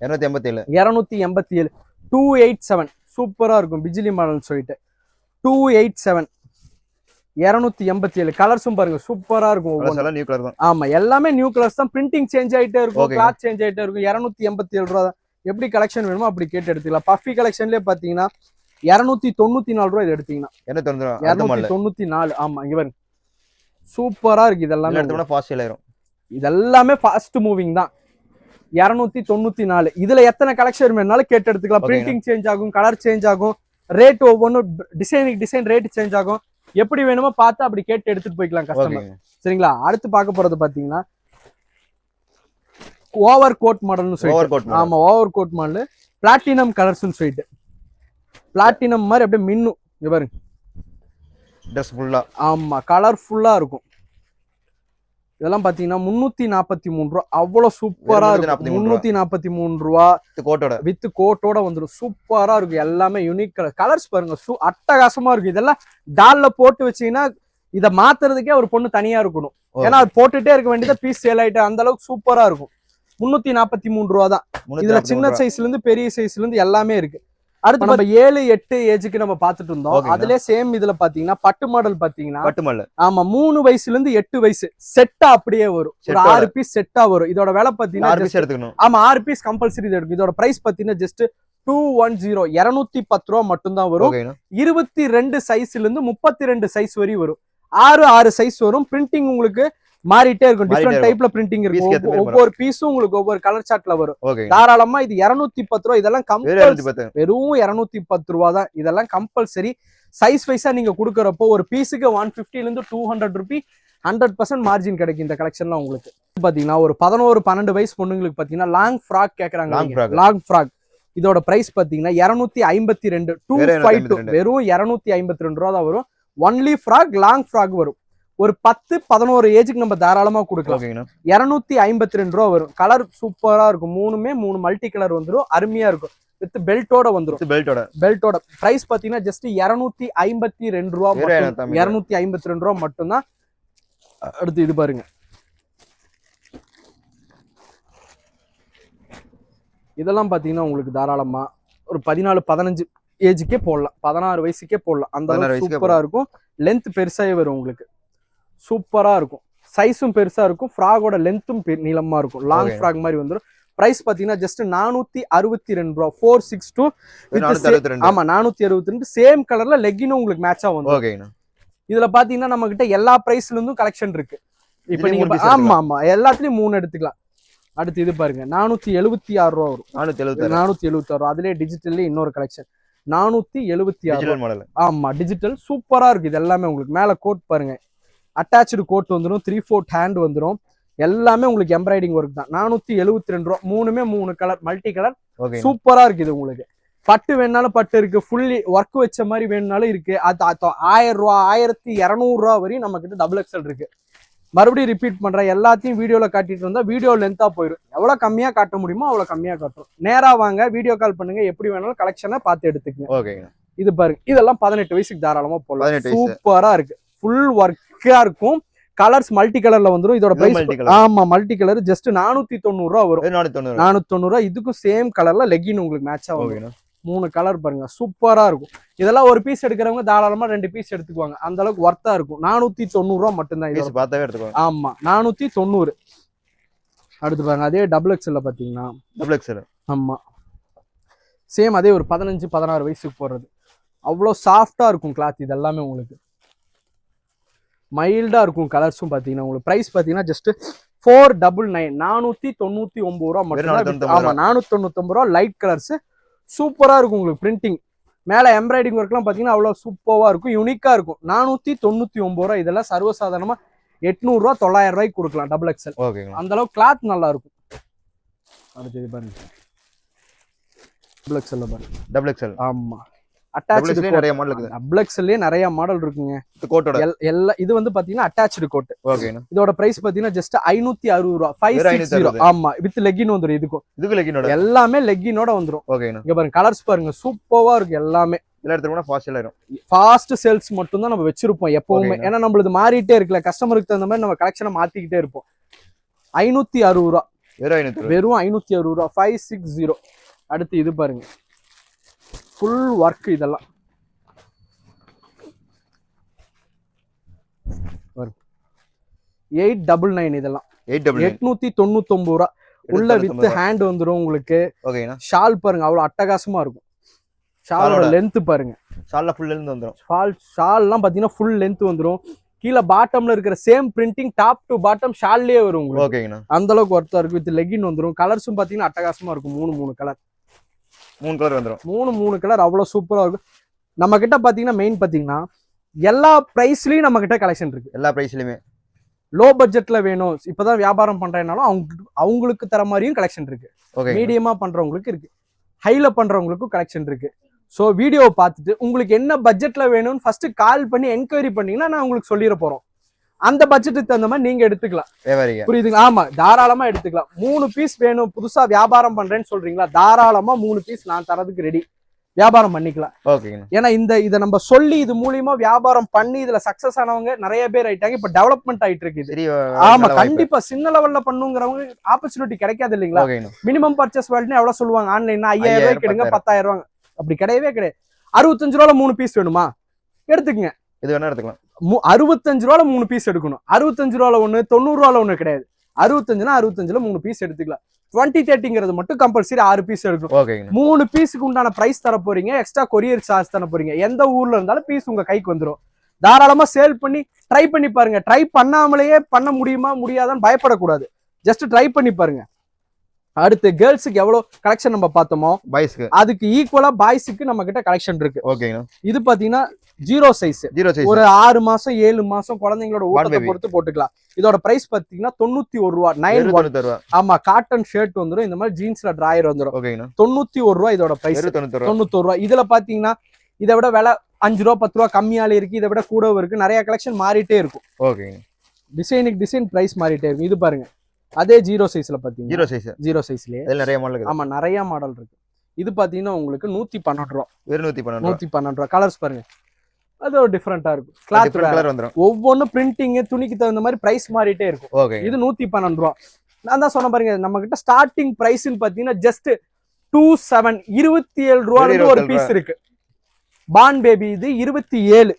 287 287 சூப்பரா இருக்கும். பிஜிலி மாடல் சொல்லிட்டு 287 287. கலர்ஸும் பாருங்க சூப்பரா இருக்கும். ஆமா எல்லாமே நியூ கலர்ஸ் தான். பிரிண்டிங் சேஞ்ச் ஆயிட்டே இருக்கும், கிளாத் சேஞ்ச் ஆயிட்டே இருக்கும். 287 ரூபா தான். எப்படி கலெக்ஷன் வேணுமோ அப்படி கேட்டு எடுத்துக்கலாம். பஃபி கலெக்ஷன்லயே பாத்தீங்கன்னா 294 ரூபா இது எடுத்தீங்கன்னா 294. ஆமா இங்க பாருங்க சூப்பரா இருக்கு. இதெல்லாம் இதெல்லாமே ஃபாஸ்ட் மூவிங் தான். 294. இதுல எத்தனை கலெக்ஷன் வேணாலும் கேட்டு எடுத்துக்கலாம். பிரிண்டிங் சேஞ்ச் ஆகும், கலர் சேஞ்ச் ஆகும், ரேட் ஒவ்வொன்றும் டிசைன் ரேட் சேஞ்ச் ஆகும். எப்படி வேணுமோ பார்த்து அப்படி கேட்டு எடுத்துட்டு போய்க்கலாம் கஸ்டமர். சரிங்களா? அடுத்து பார்க்க போறது பாத்தீங்கன்னா ஓவர் கோட் மாடல்னு சொல்லிட்டு. ஆமா ஓவர் கோட் மாடல் பிளாட்டினம் கலர்ஸ்னு சொல்லிட்டு. பிளாட்டினம் மாதிரி அப்படியே மின்னும். இங்க பாருங்க ட்ரெஸ் ஃபுல்லா. ஆமா கலர்ஃபுல்லா இருக்கும். இதெல்லாம் பாத்தீங்கன்னா 343 ரூபா. அவ்வளவு சூப்பரா இருக்கும். 343 ரூபா வித் கோட்டோட வந்துடும். சூப்பரா இருக்கும். எல்லாமே யூனிக் கலர்ஸ் பாருங்க. அட்டகாசமா இருக்கும். இதெல்லாம் டால்ல போட்டு வச்சீங்கன்னா இதை மாத்துறதுக்கே ஒரு பொண்ணு தனியா இருக்கணும். ஏன்னா அது போட்டுட்டே இருக்க வேண்டியது பீஸ் சேல் ஆயிட்டு அந்த அளவுக்கு சூப்பரா இருக்கும். 343 ரூபா தான். இதுல சின்ன சைஸ்ல இருந்து பெரிய சைஸ்ல இருந்து எல்லாமே இருக்கு. அடுத்து நம்ம 7-8 ஏஜுக்கு நம்ம பாத்துட்டு இருந்தோம். அதுல சேம் இதுல பாத்தீங்கன்னா பட்டு மாடல் பாத்தீங்கன்னா ஆமா 3 வயசுல இருந்து 8 வயசு செட்டா அப்படியே வரும். ஒரு 6 பீஸ் செட்டா வரும். இதோட விலை பாத்தீங்கன்னா ஆமா 6 பீஸ் கம்பல்சரி எடுக்கும். இதோட பிரைஸ் பாத்தீங்கன்னா ஜஸ்ட் 210 210 ரூபா மட்டும் தான் வரும். 22 சைஸ்ல இருந்து 32 சைஸ் வரையும் வரும். 6 சைஸ் வரும். பிரிண்டிங் உங்களுக்கு மாறிட்டே இருக்கும். டிஃபரெண்ட் டைப்ல பிரிண்டிங் இருக்கும். ஒவ்வொரு பீஸும் உங்களுக்கு ஒவ்வொரு கலர் சார்ட்ல வரும். தாராளமா இது 210 ரூபா. இதெல்லாம் வெறும் 210 ரூபா தான். இதெல்லாம் கம்பல்சரி சைஸ் வைஸா நீங்க கொடுக்கறப்போ ஒரு பீஸுக்கு 150 இருந்து 200 ரூபி 100% மார்ஜின் கிடைக்கும் இந்த கலெக்ஷன்லாம் உங்களுக்கு. பாத்தீங்கன்னா ஒரு 11-12 வயசு பொண்ணுங்களுக்கு பாத்தீங்கன்னா லாங் ஃப்ராக் கேக்குறாங்க. லாங் ஃப்ராக் இதோட பிரைஸ் பாத்தீங்கன்னா 252 252 வெறும் 252 ரூபா தான் வரும். ஒன்லி ஃப்ராக் லாங் ஃப்ராக் வரும். ஒரு 10-11 ஏஜுக்கு நம்ம தாராளமா கொடுக்கலாம். 252 ரூபா வரும். கலர் சூப்பரா இருக்கும். 3 மல்டி கலர் வந்துடும். அருமையா இருக்கும். வித் பெல்ட்டோட வந்துடும். பெல்ட்டோட பிரைஸ் பாத்தீங்கன்னா ஜஸ்ட் 252 ரூபா. 252 ரூபா மட்டும்தான். அடுத்து இது பாருங்க. இதெல்லாம் பாத்தீங்கன்னா உங்களுக்கு தாராளமா ஒரு 14-15 ஏஜுக்கே போடலாம். 16 வயசுக்கே போடலாம். அந்த அளவுக்கு சூப்பரா இருக்கும். லென்த் பெருசாவே வரும் உங்களுக்கு. சூப்பரா இருக்கும். சைஸும் பெருசா இருக்கும். ஃப்ராகோட லென்த்தும் நீளமா இருக்கும். லாங் ஃப்ராக் மாதிரி வந்துடும். பிரைஸ் பாத்தீங்கன்னா ஜஸ்ட் 462 ரூபா. 462. ஆமா 462. சேம் கலர்ல லெக்கினும் உங்களுக்கு மேட்சா வந்துடும். இதுல பாத்தீங்கன்னா நம்ம கிட்ட எல்லா பிரைஸ்ல இருந்தும் கலெக்ஷன் இருக்கு. இப்ப நீங்க ஆமா எல்லாத்துலயும் 3 எடுத்துக்கலாம். அடுத்து இது பாருங்க 476 ரூபா வரும். 476 ரூபா. அதுலயே டிஜிட்டல்ல இன்னொரு கலெக்ஷன் 476. ஆமா டிஜிட்டல் சூப்பரா இருக்கு. இது எல்லாமே உங்களுக்கு மேல கோட் பாருங்க. அட்டாச்சு கோட் வந்துடும். 3/4 ஹேண்ட் வந்துடும். எல்லாமே உங்களுக்கு எம்ப்ராய்டிங் ஒர்க் தான். 472 ரூபா. 3 கலர் மல்டி கலர் சூப்பரா இருக்கு. இது உங்களுக்கு பட்டு வேணாலும் பட்டு இருக்கு. ஃபுல்லி ஒர்க் வச்ச மாதிரி வேணும்னாலும் இருக்கு. அது 1000 ரூபா 1200 ரூபா வரையும் நம்ம கிட்ட டபுள் எக்ஸல் இருக்கு. மறுபடியும் ரிப்பீட் பண்றேன். எல்லாத்தையும் வீடியோல காட்டிட்டு இருந்தா வீடியோ லென்த்தா போயிடும். எவ்வளவு கம்மியா காட்ட முடியுமோ அவ்வளவு கம்மியா காட்டும். நேரா வாங்க, வீடியோ கால் பண்ணுங்க. எப்படி வேணாலும் கலெக்ஷனை பார்த்து எடுத்துக்கங்க. இது பாருங்க. இதெல்லாம் 18 வயசுக்கு தாராளமா போடலாம். சூப்பரா இருக்கு. ஃபுல் ஒர்க்கா இருக்கும். கலர்ஸ் மல்டி கலர்ல வந்துடும். இதோட பிரைஸ் ஆமா மல்டி கலர் ஜஸ்ட் 490 ரூபா வரும். 490 ரூபா. இதுக்கும் சேம் கலர்ல லெகின் உங்களுக்கு மேட்சா வரும். 3 கலர் பாருங்க. சூப்பரா இருக்கும். இதெல்லாம் ஒரு பீஸ் எடுக்கிறவங்க தாராளமா 2 பீஸ் எடுத்துக்குவாங்க. அந்த அளவுக்கு ஒர்த்தா இருக்கும். 490 ரூபா மட்டும்தான். ஆமா 490. அடுத்து பாருங்க. அதே டபுள் எக்ஸ்எல் பாத்தீங்கன்னா ஆமா சேம் அதே ஒரு 15-16 வயசுக்கு போடுறது. அவ்வளோ சாஃப்டா இருக்கும் கிளாத். இது எல்லாமே உங்களுக்கு மைல்டா இருக்கும். கலர்ஸும் பாத்தீங்கன்னா உங்களுக்கு பிரைஸ் பாத்தீங்கன்னா ஜஸ்ட் 499 499 ரூபா மட்டும். ஆமா 499 ரூபா. லைட் கலர்ஸ் சூப்பரா இருக்கும் உங்களுக்கு. பிரிண்டிங் மேல எம்ப்ராய்டிங் ஒர்க்லாம் பாத்தீங்கன்னா அவ்வளவு சூப்பரா இருக்கும். யூனிக்கா இருக்கும். 499 ரூபா. இதெல்லாம் சர்வசாதாரணமா 800 ரூபா 900 ரூபாய்க்கு கொடுக்கலாம் டபுள் எக்ஸ்எல். அந்த அளவுக்கு கிளாத் நல்லா இருக்கும். அடுத்து பாருங்க டபுள் எக்ஸ்எல் பாருங்க. டபுள் எக்ஸ்எல் ஆமா அட்டாச்டு நிறைய மாடல் இருக்குது. டபுள் எக்ஸ்எல்லே நிறைய மாடல் இருக்குங்க. இது வந்து பாத்தீங்கன்னா அட்டாச்டு கோட். இதோட பிரைஸ் பாத்தீங்கன்னா ஜஸ்ட் 560 ரூபா. 560. ஆமா வித் லெகின் வந்துரும். இதுக்கு லெகினோட எல்லாமே லெகினோட வந்துரும். இங்க பாருங்க கலர்ஸ் பாருங்க. சூப்பரா இருக்கு எல்லாமே. ஃபாஸ்ட் சேல்ஸ் மட்டும் தான் நம்ம வச்சிருப்போம் எப்பவுமே. ஏன்னா நம்மளுக்கு மாறிட்டே இருக்குல்ல. கஸ்டமருக்கு தகுந்த மாதிரி நம்ம கலெக்ஷனை மாத்திக்கிட்டே இருப்போம். 560 ரூபா. வெறும் 560 ரூபா. 560. அடுத்து இது பாருங்க ஃபுல் ஒர்க். இதெல்லாம் 899. இதெல்லாம் 899 ரூபா. உள்ள வித் ஹேண்ட் வந்துரும் உங்களுக்கு. ஓகேண்ணா. ஷால் பாருங்க அவ்வளவு அட்டகாசமா இருக்கும். ஷாலோட லென்த் பாருங்க. ஷால்ல ஃபுல் லென்த் வந்துரும். ஷால்லாம் பாத்தீங்கன்னா ஃபுல் லென்த் வந்துரும். கீழே பாட்டம்ல இருக்கிற same printing top to bottom ஷால்லயே வரும் உங்களுக்கு. ஓகேங்கண்ணா. அந்த அளவுக்கு ஒர்த்தா இருக்கு. வித் லெகின் வந்துரும். கலர்ஸும் பாத்தீங்கன்னா அட்டகாசமா இருக்கும். 3 கலர். 3 கலர் வந்துரும். 3 கலர் அவ்வளவு சூப்பரா இருக்கும். நம்ம கிட்ட பாத்தீங்கன்னா மெயின் பாத்தீங்கன்னா எல்லா பிரைஸ்லயும் நம்ம கிட்ட கலெக்ஷன் இருக்கு. எல்லா பிரைஸ்லயுமே லோ பட்ஜெட்ல வேணும் இப்பதான் வியாபாரம் பண்றேன்னாலும் அவங்களுக்கு தர மாதிரியும் கலெக்ஷன் இருக்கு. மீடியமா பண்றவங்களுக்கு இருக்கு, ஹைல பண்றவங்களுக்கும் கலெக்ஷன் இருக்கு. ஸோ வீடியோவை பார்த்துட்டு உங்களுக்கு என்ன பட்ஜெட்ல வேணும்னு ஃபர்ஸ்ட் கால் பண்ணி என்கொயரி பண்ணீங்கன்னா நான் உங்களுக்கு சொல்லிட போறோம். அந்த பட்ஜெட்டுக்கு தகுந்த மாதிரி நீங்க எடுத்துக்கலாம். புரியுதுங்களா? ஆமா, தாராளமா எடுத்துக்கலாம். 3 பீஸ் வேணும் புதுசா வியாபாரம் பண்றேன்னு சொல்றீங்களா, தாராளமா 3 பீஸ் நான் தரதுக்கு ரெடி. வியாபாரம் பண்ணிக்கலாம். ஏன்னா இதை நம்ம சொல்லி இது மூலியமா வியாபாரம் பண்ணி இதுல சக்சஸ் ஆனவங்க நிறைய பேர் ஆயிட்டாங்க. இப்ப டெவலப்மெண்ட் ஆயிட்டு இருக்கு. ஆமா, கண்டிப்பா சின்ன லெவல்ல பண்ணுங்கிறவங்க ஆப்பர்ச்சுனிட்டி கிடைக்காது இல்லைங்களா? மினிமம் பர்ச்சேஸ் வேல்யூ எவ்வளவு சொல்லுவாங்க ஆன்லைன்ல? 5000 ரூபாய்க்கு எடுங்க, 10,000 ரூபாய். அப்படி கிடையவே கிடையாது. 65 ரூபால 3 பீஸ் வேணுமா, எடுத்துக்கங்க. இது வேணா எடுத்துக்கலாம். 65 ரூபால 3 பீஸ் எடுக்கணும். 65 ரூபால ஒண்ணு, 90 ரூபால ஒண்ணு கிடையாது. 65னா 65ல 3 பீஸ் எடுத்துக்கலாம். 20-30ங்கிறது மட்டும் கம்பல்சரி 6 பீஸ் எடுக்கணும். 3 பீஸுக்கு உண்டான பிரைஸ் தர போறீங்க. எக்ஸ்ட்ரா கொரியர் சார்ஜ் தர போறீங்க. எந்த ஊர்ல இருந்தாலும் பீஸ் உங்க கைக்கு வந்துடும். தாராளமா சேல் பண்ணி ட்ரை பண்ணி பாருங்க. ட்ரை பண்ணாமலேயே பண்ண முடியுமா முடியாதான்னு பயப்படக்கூடாது. ஜஸ்ட் ட்ரை பண்ணி பாருங்க. அடுத்து கேர்ள்ஸுக்கு எவ்வளவு கலெக்ஷன் நம்ம பார்த்தோமோ பாய்ஸ்க்கு அதுக்கு ஈக்குவலா பாய்ஸுக்கு நம்ம கிட்ட கலெக்ஷன் இருக்கு. ஓகேங்க. இது பாத்தீங்கன்னா 0 சைஸ். ஒரு 6 மாசம் 7 மாசம் குழந்தைங்களோட ஊட்டத்தை பொறுத்து போட்டுக்கலாம். இதோட பிரைஸ் பாத்தீங்கன்னா 91 ரூபா. 9 ஆமா, காட்டன் ஷர்ட் வந்துடும். இந்த மாதிரி ஜீன்ஸ்ல டிராயர் வந்துடும். 91 ரூபா இதோட பிரைஸ். 91 ரூபா. இதுல பாத்தீங்கன்னா இதை விட விலை 5 ரூபா 10 ரூபா கம்மியால இருக்கு. இதை விட கூடவும் இருக்கு. நிறைய கலெக்ஷன் மாறிட்டே இருக்கும். டிசைனுக்கு டிசைன் பிரைஸ் மாறிட்டே இருக்கும். இது பாருங்க, அதே 0 சைஸ்ல பாத்தீங்கன்னா 0 சைஸ்லயே நிறைய மாடல் இருக்கு. ஆமா, நிறைய மாடல் இருக்கு. இது பாத்தீங்கன்னா உங்களுக்கு 112 ரூபா. 112 ரூபா. கலர்ஸ் பாருங்க, அது ஒரு டிஃபரெண்டா இருக்கும். கிளாத் ஒவ்வொன்னும் பிரிண்டிங் துணிக்கு தகுந்த மாதிரி பிரைஸ் மாறிட்டே இருக்கும். இது 112 ரூபா. நான் தான் சொன்ன பாருங்க, நம்ம கிட்ட ஸ்டார்டிங் பிரைஸ் பாத்தீங்கன்னா ஜஸ்ட் 27 ரூபாய்க்கு ஒரு பீஸ் இருக்கு. பான் பேபி இது 27.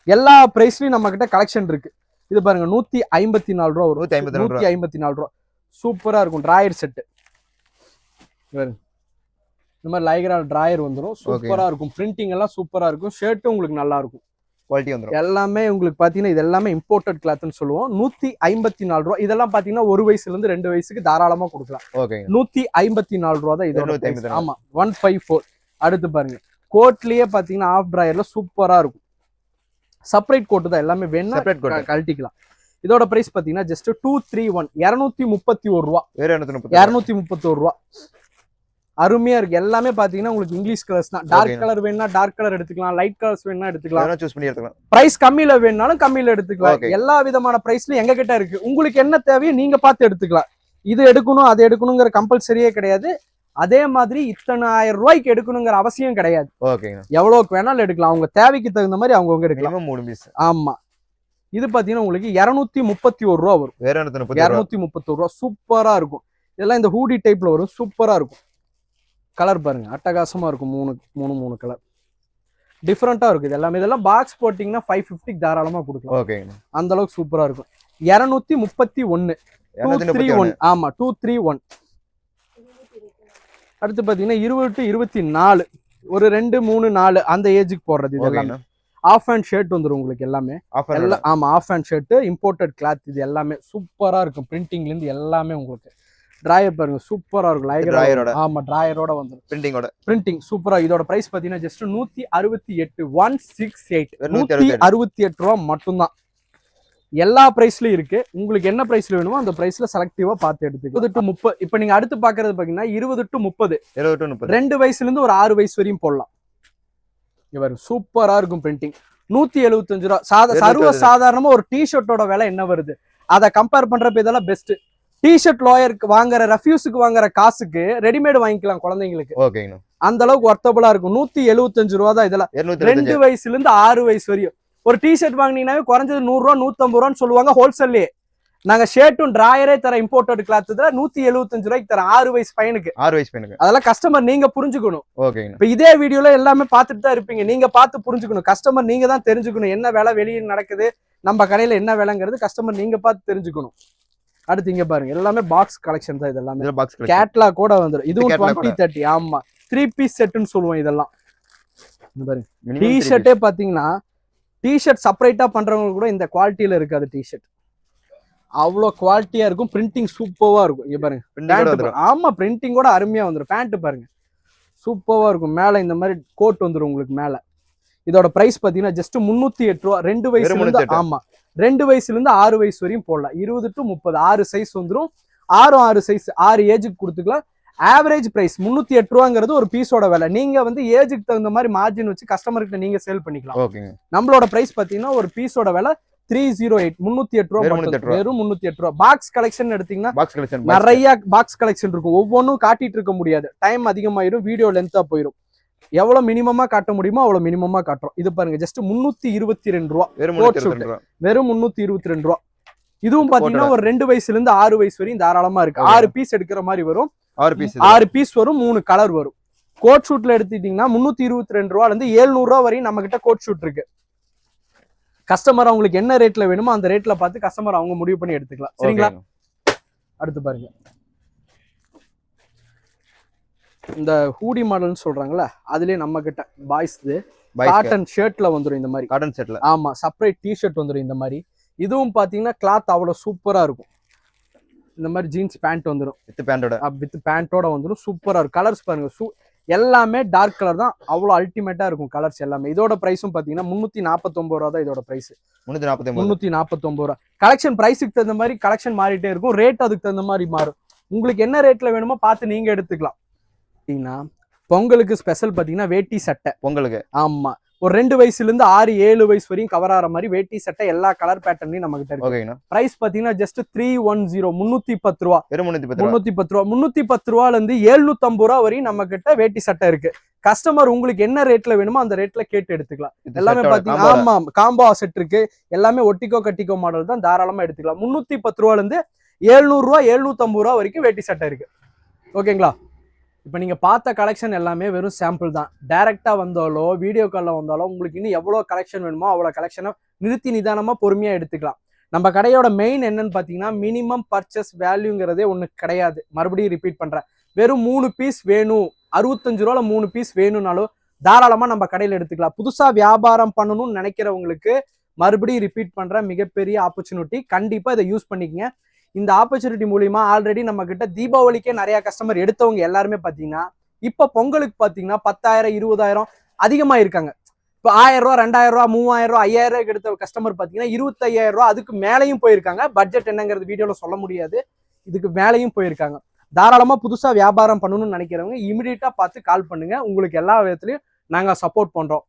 எல்லா பிரைஸ்லயும் நம்ம கிட்ட கலெக்ஷன் இருக்கு. இது பாருங்க 154 ரூபா வரும். 154 ரூபா. சூப்பரா இருக்கும். டிராயர் செட்டு இந்த மாதிரி லைக்ரால் டிராயர் வந்துடும். சூப்பரா இருக்கும். பிரிண்டிங் எல்லாம் சூப்பரா இருக்கும். ஷர்ட்டும் உங்களுக்கு நல்லா இருக்கும். குவாலிட்டி வந்துடும். எல்லாமே உங்களுக்கு பாத்தீங்கன்னா இது எல்லாமே இம்போர்ட்டட் கிளாத்னு சொல்லுவோம். 154 ரூபா. இதெல்லாம் பாத்தீங்கன்னா 1 வயசுல இருந்து 2 வயசுக்கு தாராளமா கொடுக்கலாம். 154 ரூபா தான் இதோட. ஆமா, 154. அடுத்து பாருங்க, கோட்லயே பாத்தீங்கன்னா ஆஃப் டிராயர்ல சூப்பரா இருக்கும். செப்பரேட் கோட் தான். எல்லாமே வேணா கழட்டிக்கலாம். இதோட பிரைஸ் பாத்தீங்கன்னா ஜஸ்ட் 231 231 ரூபா. 231 ரூபா. அருமையா இருக்கு. எல்லாமே பாத்தீங்கன்னா உங்களுக்கு இங்கிலீஷ் கலர்ஸ் தான். டார்க் கலர் வேணா டார்க் கலர் எடுத்துக்கலாம். லைட் கலர்ஸ் வேணா எடுத்துக்கலாம். பிரைஸ் கம்மியில வேணாலும் கம்மியில எடுத்துக்கலாம். எல்லா விதமான பிரைஸ்லயும் எங்க கிட்ட இருக்கு. உங்களுக்கு என்ன தேவையோ நீங்க பார்த்து எடுத்துக்கலாம். இது எடுக்கணும் அது எடுக்கணுங்கிற கம்பல்சரியே கிடையாது. அதே மாதிரி இத்தனை 1000 ரூபாய்க்கு எடுக்கணுங்கிற அவசியம் கிடையாது. எவ்வளவுக்கு வேணாலும் எடுக்கலாம். அவங்க தேவைக்கு தகுந்த மாதிரி அவங்க எடுக்கலாம். ஆமா, இது பாத்தீங்கன்னா உங்களுக்கு 231 ரூபா வரும். 231 ரூபா. சூப்பரா இருக்கும். இதெல்லாம் இந்த ஹூடி டைப்ல வரும். சூப்பரா இருக்கும். கலர் பாருங்க, அட்டகாசமா இருக்கும். 3 கலர் டிஃப்ரெண்டா இருக்கு. இது எல்லாமே இதெல்லாம் பாக்ஸ் போட்டீங்கன்னா 550 தாராளமா கொடுக்கலாம். அந்த அளவுக்கு சூப்பரா இருக்கும். 231 231. ஆமா, 231. அடுத்து பாத்தீங்கன்னா 20 to 24 ஒரு 2 3 4 அந்த ஏஜுக்கு போடுறது. இது எல்லாமே ஆஃப் ஹேண்ட் ஷர்ட் வந்துடும் உங்களுக்கு. எல்லாமே ஆமா, half hand shirt imported cloth. இது எல்லாமே சூப்பரா இருக்கும். பிரிண்டிங்ல இருந்து எல்லாமே உங்களுக்கு. டிராயர் பாருங்க, சூப்பரா இருக்கும். ஆமா, டிராயரோட வந்துடும். பிரிண்டிங் சூப்பரா. இதோட பிரைஸ் பாத்தீங்கன்னா ஜஸ்ட் 168 168 ரூபா மட்டும்தான். எல்லா பிரைஸ்லயும் இருக்கு. உங்களுக்கு என்ன பிரைஸ்ல வேணுமோ அந்த பிரைஸ்ல செலக்டிவா பார்த்து எடுத்துக்கோ. 20 to 30. இப்ப நீங்க அடுத்து பாக்குறது பாத்தீங்கன்னா 20 to 30. 2 வயசுல இருந்து ஒரு 6 வயசு வரையும் போடலாம். இவர் சூப்பரா இருக்கும். பிரிண்டிங் 175 ரூபா. சர்வ சாதாரணமா ஒரு டிஷர்ட்டோட விலை என்ன வருது அதை கம்பேர் பண்றப்ப இதெல்லாம் பெஸ்ட். டிஷர்ட் லோயருக்கு வாங்குற ரெஃப்யூஸுக்கு வாங்குற காசுக்கு ரெடிமேட் வாங்கிக்கலாம் குழந்தைங்களுக்கு. அந்த அளவுக்கு ஒர்த்தபிளா இருக்கும். 175 ரூபா தான் இதெல்லாம். 2 வயசுல இருந்து 6 வயசு வரையும். ஒரு டிஷர்ட் வாங்கினீங்கன்னாவே குறைஞ்சது 100 ரூபா 150 ரூபான்னு சொல்லுவாங்க ஹோல்சேல்லே. நாங்க ஷர்ட்டும் டிராயரே தர இம்போர்ட்டட் கிளாத் 175 ரூபாய்க்கு தரேன் 6 வயசு பையனுக்கு. அதெல்லாம் கஸ்டமர் நீங்க புரிஞ்சுக்கணும். இப்ப இதே வீடியோல எல்லாமே பார்த்துட்டு தான் இருப்பீங்க. நீங்க பார்த்து புரிஞ்சுக்கணும். கஸ்டமர் நீங்க தான் தெரிஞ்சுக்கணும் என்ன வேலை வெளியே நடக்குது, நம்ம கடையில என்ன வேலைங்கிறது கஸ்டமர் நீங்க பார்த்து தெரிஞ்சுக்கணும். அடுத்து இங்க பாருங்க எல்லாமே பாக்ஸ் கலெக்ஷன் தான். இது எல்லாமே பாக்ஸ் கலெக்ஷன் கேட்லாக் கூட வந்துரும். இதுவும் 20-30 ஆமா 3 பீஸ் செட்னு சொல்லுவோம் இதெல்லாம். இந்த பாருங்க டி-ஷர்ட்டே பாத்தீங்கன்னா டி-ஷர்ட் செப்பரேட்டா பண்றவங்க கூட இந்த குவாலிட்டியில இருக்காது. டி-ஷர்ட் அவ்வளோ குவாலிட்டியா இருக்கும். பிரிண்டிங் சூப்பரா இருக்கும். இங்க பாருங்க ஆமா பிரிண்டிங்கோட அருமையா வந்துடும். பேண்ட் பாருங்க சூப்பரா இருக்கும். மேல இந்த மாதிரி கோட் வந்துடும் உங்களுக்கு மேல. இதோட பிரைஸ் பாத்தீங்கன்னா ஜஸ்ட் 308 ரூபா. 2 வயசுல இருந்து ஆமா 2 வயசுல இருந்து 6 வயசு வரையும் போடலாம். 20 to 30 6 சைஸ் வந்துடும். 6 சைஸ் 6 ஏஜுக்கு கொடுத்துக்கலாம். ஆவரேஜ் பிரைஸ் 308 ரூபாங்கிறது ஒரு பீஸோட விலை. நீங்க வந்து ஏஜுக்கு தகுந்த மாதிரி மார்ஜின் வச்சு கஸ்டமர்கிட்ட நீங்க சேல் பண்ணிக்கலாம். நம்மளோட பிரைஸ் பாத்தீங்கன்னா ஒரு பீஸோட விலை 308 308 ரூபா. வெறும் 308 ரூபா. பாக்ஸ் கலெக்ஷன் எடுத்தீங்கன்னா நிறைய பாக்ஸ் கலெக்ஷன் இருக்கும். ஒவ்வொன்றும் காட்டிட்டு இருக்க முடியாது. டைம் அதிகமாயிரும். வீடியோ லென்த்தா போயிடும். எவ்வளவு மினிமமா காட்ட முடியுமோ அவ்வளவு மினிமமா காட்டுறோம். இது பாருங்க ஜஸ்ட் 322 ரூபா. வெறும் 322 ரூபா. இதுவும் பாத்தீங்கன்னா ஒரு 2 வயசுல இருந்து 6 வயசு வரையும் தாராளமா இருக்கு. 6 பீஸ் எடுக்கிற மாதிரி வரும். 6 பீஸ் வரும். 3 கலர் வரும். கோட் ஷூட்ல எடுத்துட்டீங்கன்னா 322 ரூபால இருந்து 700 ரூபா வரையும் நம்ம கிட்ட கோட் ஷூட் இருக்கு. கஸ்டமர் அவங்களுக்கு என்ன ரேட்ல வேணுமோ அந்த ரேட்ல பார்த்து கஸ்டமர் அவங்க முடிவு பண்ணி எடுத்துக்கலாம். சரிங்களா? அடுத்து பாருங்க இந்த ஹூடி மாடல்னு சொல்றாங்கல்ல அதுலயே நம்ம கிட்ட பாய்ஸ் காட்டன் ஷர்ட்ல வந்துடும். இந்த மாதிரி காட்டன் ஷர்ட்ல ஆமா செப்பரேட் டி-ஷர்ட் வந்துடும். இந்த மாதிரி இதுவும் பாத்தீங்கன்னா கிளாத் அவ்வளவு சூப்பரா இருக்கும். இந்த மாதிரி ஜீன்ஸ் பேண்ட் வந்துடும். வித் பேண்டோட வந்துடும். சூப்பரா இருக்கும். கலர்ஸ் பாருங்க எல்லாமே டார்க் கலர் தான். அவ்வளவு அல்டிமேட்டா இருக்கும் கலர்ஸ் எல்லாமே. இதோட பிரைஸும் பாத்தீங்கன்னா 349 ரூபா தான் இதோட பிரைஸ். 349 ரூபா. கலெக்ஷன் பிரைஸுக்கு தகுந்த மாதிரி கலெக்ஷன் மாறிட்டே இருக்கும். ரேட் அதுக்கு தகுந்த மாதிரி மாறும். உங்களுக்கு என்ன ரேட்ல வேணுமோ பார்த்து நீங்க எடுத்துக்கலாம். பொங்கலுக்கு ஸ்பெஷல் பாத்தீங்கன்னா வேட்டி சட்டை. பொங்கலுக்கு ஆமா ஒரு 2 வயசுல இருந்து 6-7 வயசு வரையும் கவர் ஆகிற மாதிரி வேட்டி சட்டை எல்லா கலர் பேட்டர்ன்லயும் நம்ம கிட்ட இருக்கு. பிரைஸ் பாத்தீங்கன்னா ஜஸ்ட் 310 310 ரூபா. 310 ரூபா. 310 ரூபால இருந்து 750 ரூபா வரையும் நம்ம கிட்ட வேட்டி சட்டை இருக்கு. கஸ்டமர் உங்களுக்கு என்ன ரேட்ல வேணுமோ அந்த ரேட்ல கேட்டு எடுத்துக்கலாம். எல்லாமே பாத்தீங்கன்னா ஆமா காம்போ செட் இருக்கு. எல்லாமே ஒட்டிக்கோ கட்டிக்கோ மாடல் தான். தாராளமா எடுத்துக்கலாம். 310 ரூபால இருந்து 700 ரூபா 750 ரூபா வரைக்கும் வேட்டி சட்டை இருக்கு. ஓகேங்களா? இப்போ நீங்கள் பார்த்த கலெக்ஷன் எல்லாமே வெறும் சாம்பிள் தான். டைரெக்டாக வந்தாலோ வீடியோ காலில் வந்தாலோ உங்களுக்கு இன்னும் எவ்வளோ கலெக்ஷன் வேணுமோ அவ்வளோ கலெக்ஷனை நிறுத்தி நிதானமாக பொறுமையாக எடுத்துக்கலாம். நம்ம கடையோட மெயின் என்னன்னு பார்த்தீங்கன்னா மினிமம் பர்ச்சேஸ் வேல்யூங்கிறதே ஒன்று கிடையாது. மறுபடியும் ரிப்பீட் பண்ணுறேன். வெறும் 3 பீஸ் வேணும் 65 ரூபாவில் 3 பீஸ் வேணும்னாலும் தாராளமாக நம்ம கடையில் எடுத்துக்கலாம். புதுசாக வியாபாரம் பண்ணணும்னு நினைக்கிறவங்களுக்கு மறுபடியும் ரிப்பீட் பண்ணுற மிகப்பெரிய ஆப்பர்ச்சுனிட்டி. கண்டிப்பாக இதை யூஸ் பண்ணிக்கங்க. இந்த ஆப்பர்ச்சுனிட்டி மூலியமா ஆல்ரெடி நம்ம கிட்ட தீபாவளிக்கே நிறைய கஸ்டமர் எடுத்தவங்க எல்லாருமே பாத்தீங்கன்னா இப்ப பொங்கலுக்கு பாத்தீங்கன்னா 10,000 20,000 அதிகமா இருக்காங்க. இப்போ 1000 ரூபா 2000 ரூபா 3000 ரூபா 5000 ரூபாய்க்கு எடுத்த கஸ்டமர் பாத்தீங்கன்னா 25,000 ரூபா அதுக்கு மேலையும் போயிருக்காங்க. பட்ஜெட் என்னங்கிறது வீடியோல சொல்ல முடியாது. இதுக்கு மேலையும் போயிருக்காங்க. தாராளமா புதுசா வியாபாரம் பண்ணணும்னு நினைக்கிறவங்க இமிடியேட்டா பார்த்து கால் பண்ணுங்க. உங்களுக்கு எல்லா விதத்துலயும் நாங்க சப்போர்ட் பண்றோம்.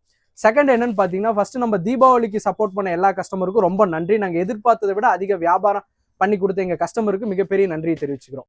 செகண்ட் என்னன்னு பாத்தீங்கன்னா ஃபர்ஸ்ட் நம்ம தீபாவளிக்கு சப்போர்ட் பண்ண எல்லா கஸ்டமருக்கும் ரொம்ப நன்றி. நாங்க எதிர்பார்த்ததை விட அதிக வியாபாரம் பண்ணி கொடுத்த எங்க கஸ்டமருக்கு மிகப்பெரிய நன்றியை தெரிவிச்சுக்கிறோம்.